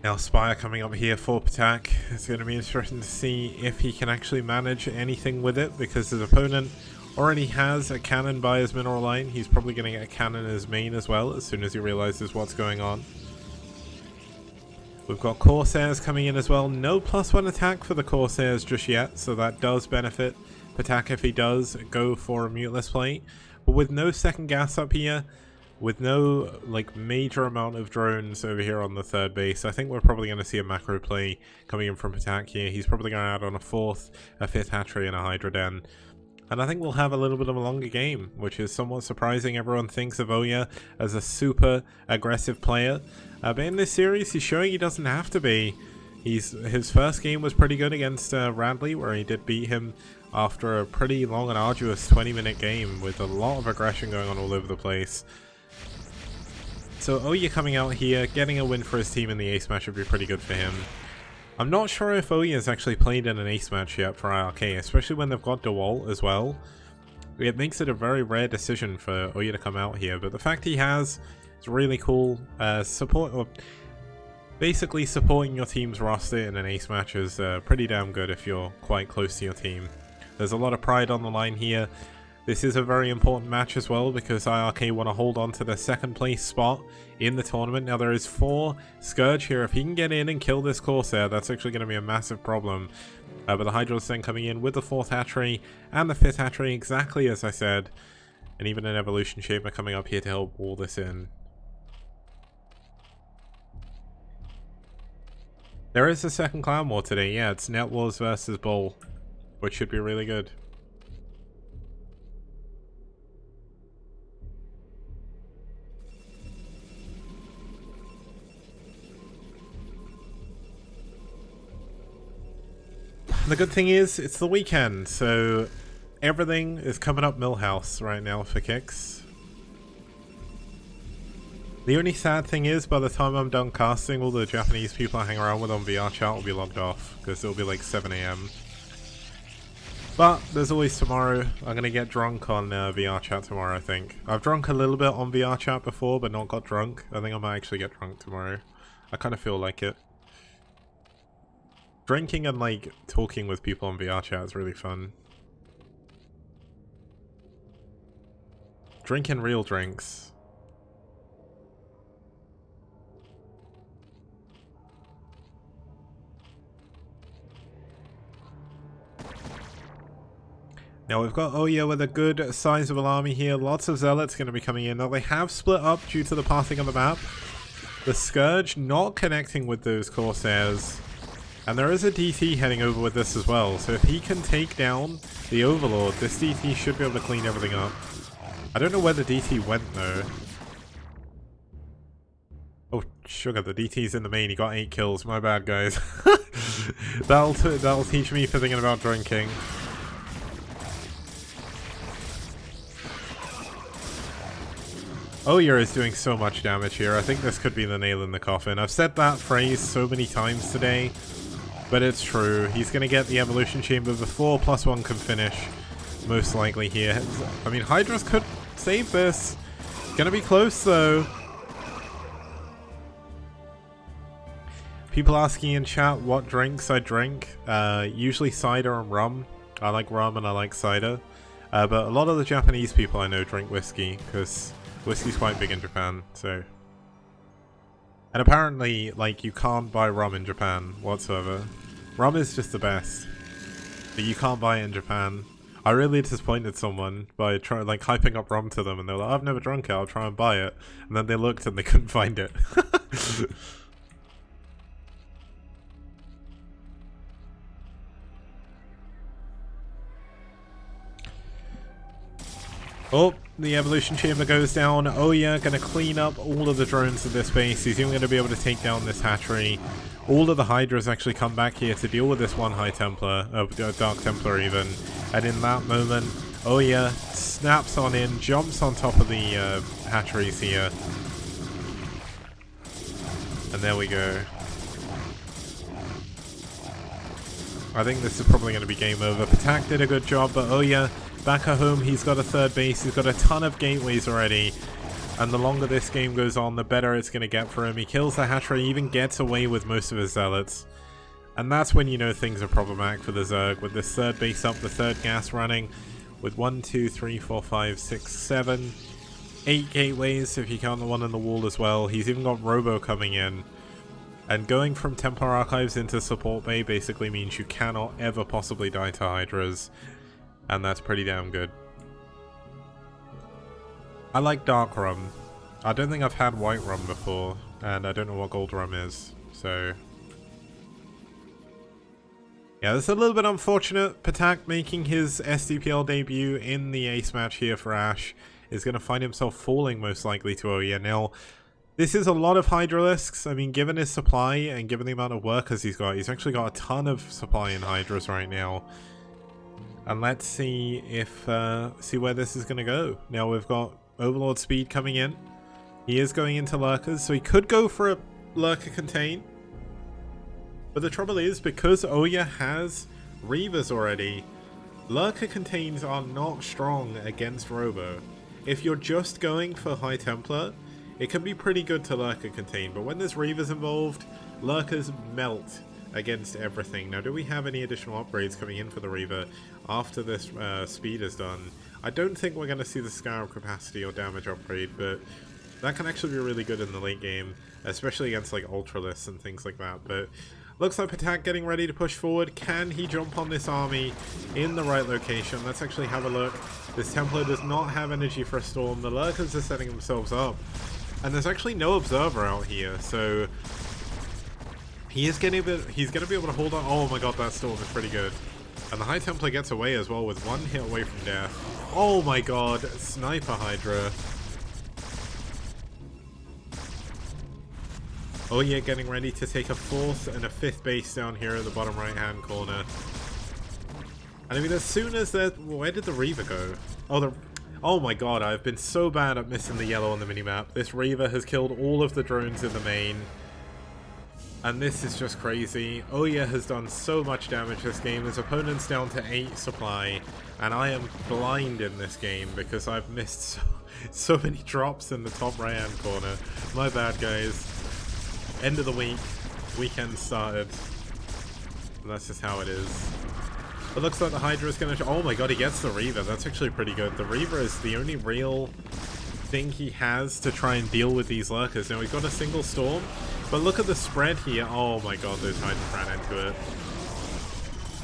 Now Spire coming up here for attack. It's going to be interesting to see if he can actually manage anything with it, because his opponent already has a cannon by his mineral line. He's probably going to get a cannon in his main as well as soon as he realizes what's going on. We've got Corsairs coming in as well. No +1 attack for the Corsairs just yet, so that does benefit Patak if he does go for a muteless plate. But with no second gas up here, with no like major amount of drones over here on the third base, I think we're probably going to see a macro play coming in from Patak here. He's probably going to add on a 4th, a 5th hatchery, and a Hydra Den. And I think we'll have a little bit of a longer game, which is somewhat surprising. Everyone thinks of Oya as a super aggressive player. But in this series, he's showing he doesn't have to be. His first game was pretty good against Radley, where he did beat him after a pretty long and arduous 20-minute game with a lot of aggression going on all over the place. So Oya coming out here, getting a win for his team in the ace match would be pretty good for him. I'm not sure if Oya has actually played in an ace match yet for iRk, especially when they've got DeWalt as well. It makes it a very rare decision for Oya to come out here, but the fact he has is really cool. Basically supporting your team's roster in an ace match is pretty damn good if you're quite close to your team. There's a lot of pride on the line here. This is a very important match as well, because iRk want to hold on to the 2nd place spot in the tournament. Now there is 4 Scourge here. If he can get in and kill this Corsair, that's actually going to be a massive problem. But the Hydra's then coming in with the 4th hatchery and the 5th hatchery, exactly as I said. And even an Evolution Shaper coming up here to help wall this in. There is a second Clan War today, yeah, it's Net Wars versus Bull, which should be really good. The good thing is, it's the weekend, so everything is coming up Millhouse right now for kicks. The only sad thing is, by the time I'm done casting, all the Japanese people I hang around with on VR chat will be logged off, because it'll be like 7 AM. But there's always tomorrow. I'm going to get drunk on VR chat tomorrow, I think. I've drunk a little bit on VR chat before, but not got drunk. I think I might actually get drunk tomorrow. I kind of feel like it. Drinking and like talking with people on VR chat is really fun. Drinking real drinks. Now we've got Oya with a good sizable army here. Lots of zealots going to be coming in. Now they have split up due to the pathing of the map. The Scourge not connecting with those Corsairs. And there is a DT heading over with this as well, so if he can take down the Overlord, this DT should be able to clean everything up. I don't know where the DT went though. Oh, sugar, the DT's in the main, he got 8 kills, my bad guys. That'll teach me for thinking about drinking. Oya is doing so much damage here, I think this could be the nail in the coffin. I've said that phrase so many times today. But it's true. He's going to get the Evolution Chamber before +1 can finish. Most likely here. I mean, Hydras could save this. Going to be close though. People asking in chat what drinks I drink. Usually cider and rum. I like rum and I like cider. But a lot of the Japanese people I know drink whiskey, because whiskey's quite big in Japan. So, and apparently, like, you can't buy rum in Japan whatsoever. Rum is just the best, but you can't buy it in Japan. I really disappointed someone by trying like hyping up rum to them, and they're like, "I've never drunk it. I'll try and buy it." And then they looked and they couldn't find it. Oh, the evolution chamber goes down. Oh yeah, gonna clean up all of the drones in this base. He's even gonna be able to take down this hatchery. All of the Hydras actually come back here to deal with this one High Templar, Dark Templar even. And in that moment, oh yeah, snaps on in, jumps on top of the hatcheries here. And there we go. I think this is probably going to be game over. Patak did a good job, but oh yeah, back at home, he's got a third base. He's got a ton of gateways already. And the longer this game goes on, the better it's going to get for him. He kills the hatchery, even gets away with most of his zealots. And that's when you know things are problematic for the Zerg. With this third base up, the third gas running. With 1, 2, 3, 4, 5, 6, 7, 8 gateways, if you count the one on the wall as well. He's even got Robo coming in. And going from Templar Archives into Support Bay basically means you cannot ever possibly die to Hydras. And that's pretty damn good. I like dark rum. I don't think I've had white rum before, and I don't know what gold rum is, so... yeah, this is a little bit unfortunate. Patak making his STPL debut in the ace match here for aSh is going to find himself falling most likely to OEA. Now, this is a lot of Hydralisks. I mean, given his supply and given the amount of workers he's actually got a ton of supply in Hydras right now. And let's see if see where this is going to go. Now we've got Overlord Speed coming in. He is going into Lurkers, so he could go for a Lurker Contain. But the trouble is, because Oya has Reavers already, Lurker Contains are not strong against Robo. If you're just going for High Templar, it can be pretty good to Lurker Contain, but when there's Reavers involved, Lurkers melt against everything. Now, do we have any additional upgrades coming in for the Reaver after this speed is done? I don't think we're going to see the Scarab capacity or damage upgrade, but that can actually be really good in the late game, especially against like Ultralists and things like that. But looks like Patak getting ready to push forward. Can he jump on this army in the right location? Let's actually have a look. This Templar does not have energy for a storm. The Lurkers are setting themselves up. And there's actually no Observer out here, so he's going to be able to hold on. Oh my god, that storm is pretty good. And the High Templar gets away as well with one hit away from death. Oh my god, Sniper Hydra. Oh yeah, getting ready to take a fourth and a fifth base down here at the bottom right hand corner. And I mean, as soon as that, where did the Reaver go? Oh my god, I've been so bad at missing the yellow on the minimap. This Reaver has killed all of the drones in the main. And this is just crazy. Oya has done so much damage this game. His opponent's down to 8 supply. And I am blind in this game because I've missed so many drops in the top right hand corner. My bad, guys. End of the week. Weekend started. And that's just how it is. It looks like the Hydra is going to... oh my god, he gets the Reaver. That's actually pretty good. The Reaver is the only real thing he has to try and deal with these Lurkers. Now, we've got a single Storm. But look at the spread here. Oh my god, those Hydras ran into it.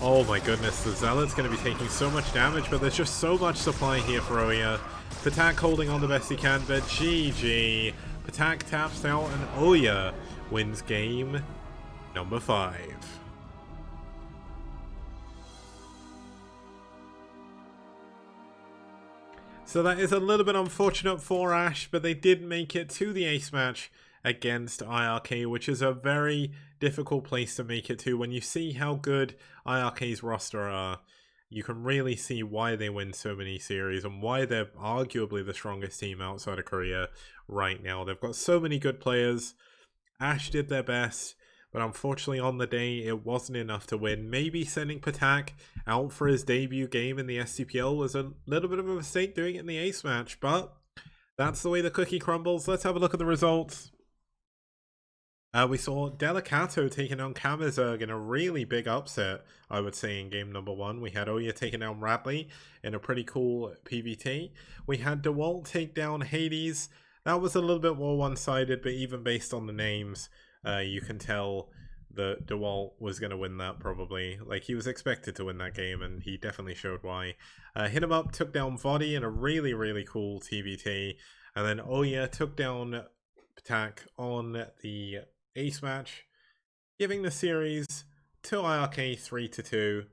Oh my goodness, the Zealot's going to be taking so much damage, but there's just so much supply here for Oya. Patak holding on the best he can, but GG. Patak taps out and Oya wins game number 5. So that is a little bit unfortunate for aSh, but they did make it to the ace match against iRk, which is a very difficult place to make it to. When you see how good iRk's roster are, you can really see why they win so many series and why they're arguably the strongest team outside of Korea right now. They've got so many good players. aSh did their best, but unfortunately on the day it wasn't enough to win. Maybe sending Patak out for his debut game in the STPL was a little bit of a mistake doing it in the ace match, but that's the way the cookie crumbles. Let's have a look at the results. We saw Delicato taking down Kamizerg in a really big upset, I would say, in game number 1. We had Oya taking down Radley in a pretty cool PVT. We had DeWalt take down Hades. That was a little bit more one-sided, but even based on the names, you can tell that DeWalt was going to win that, probably. Like, he was expected to win that game, and he definitely showed why. Hit him up, took down Vody in a really, really cool TBT. And then Oya took down Ptak on the ace match, giving the series to iRk 3-2,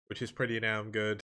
which is pretty damn good.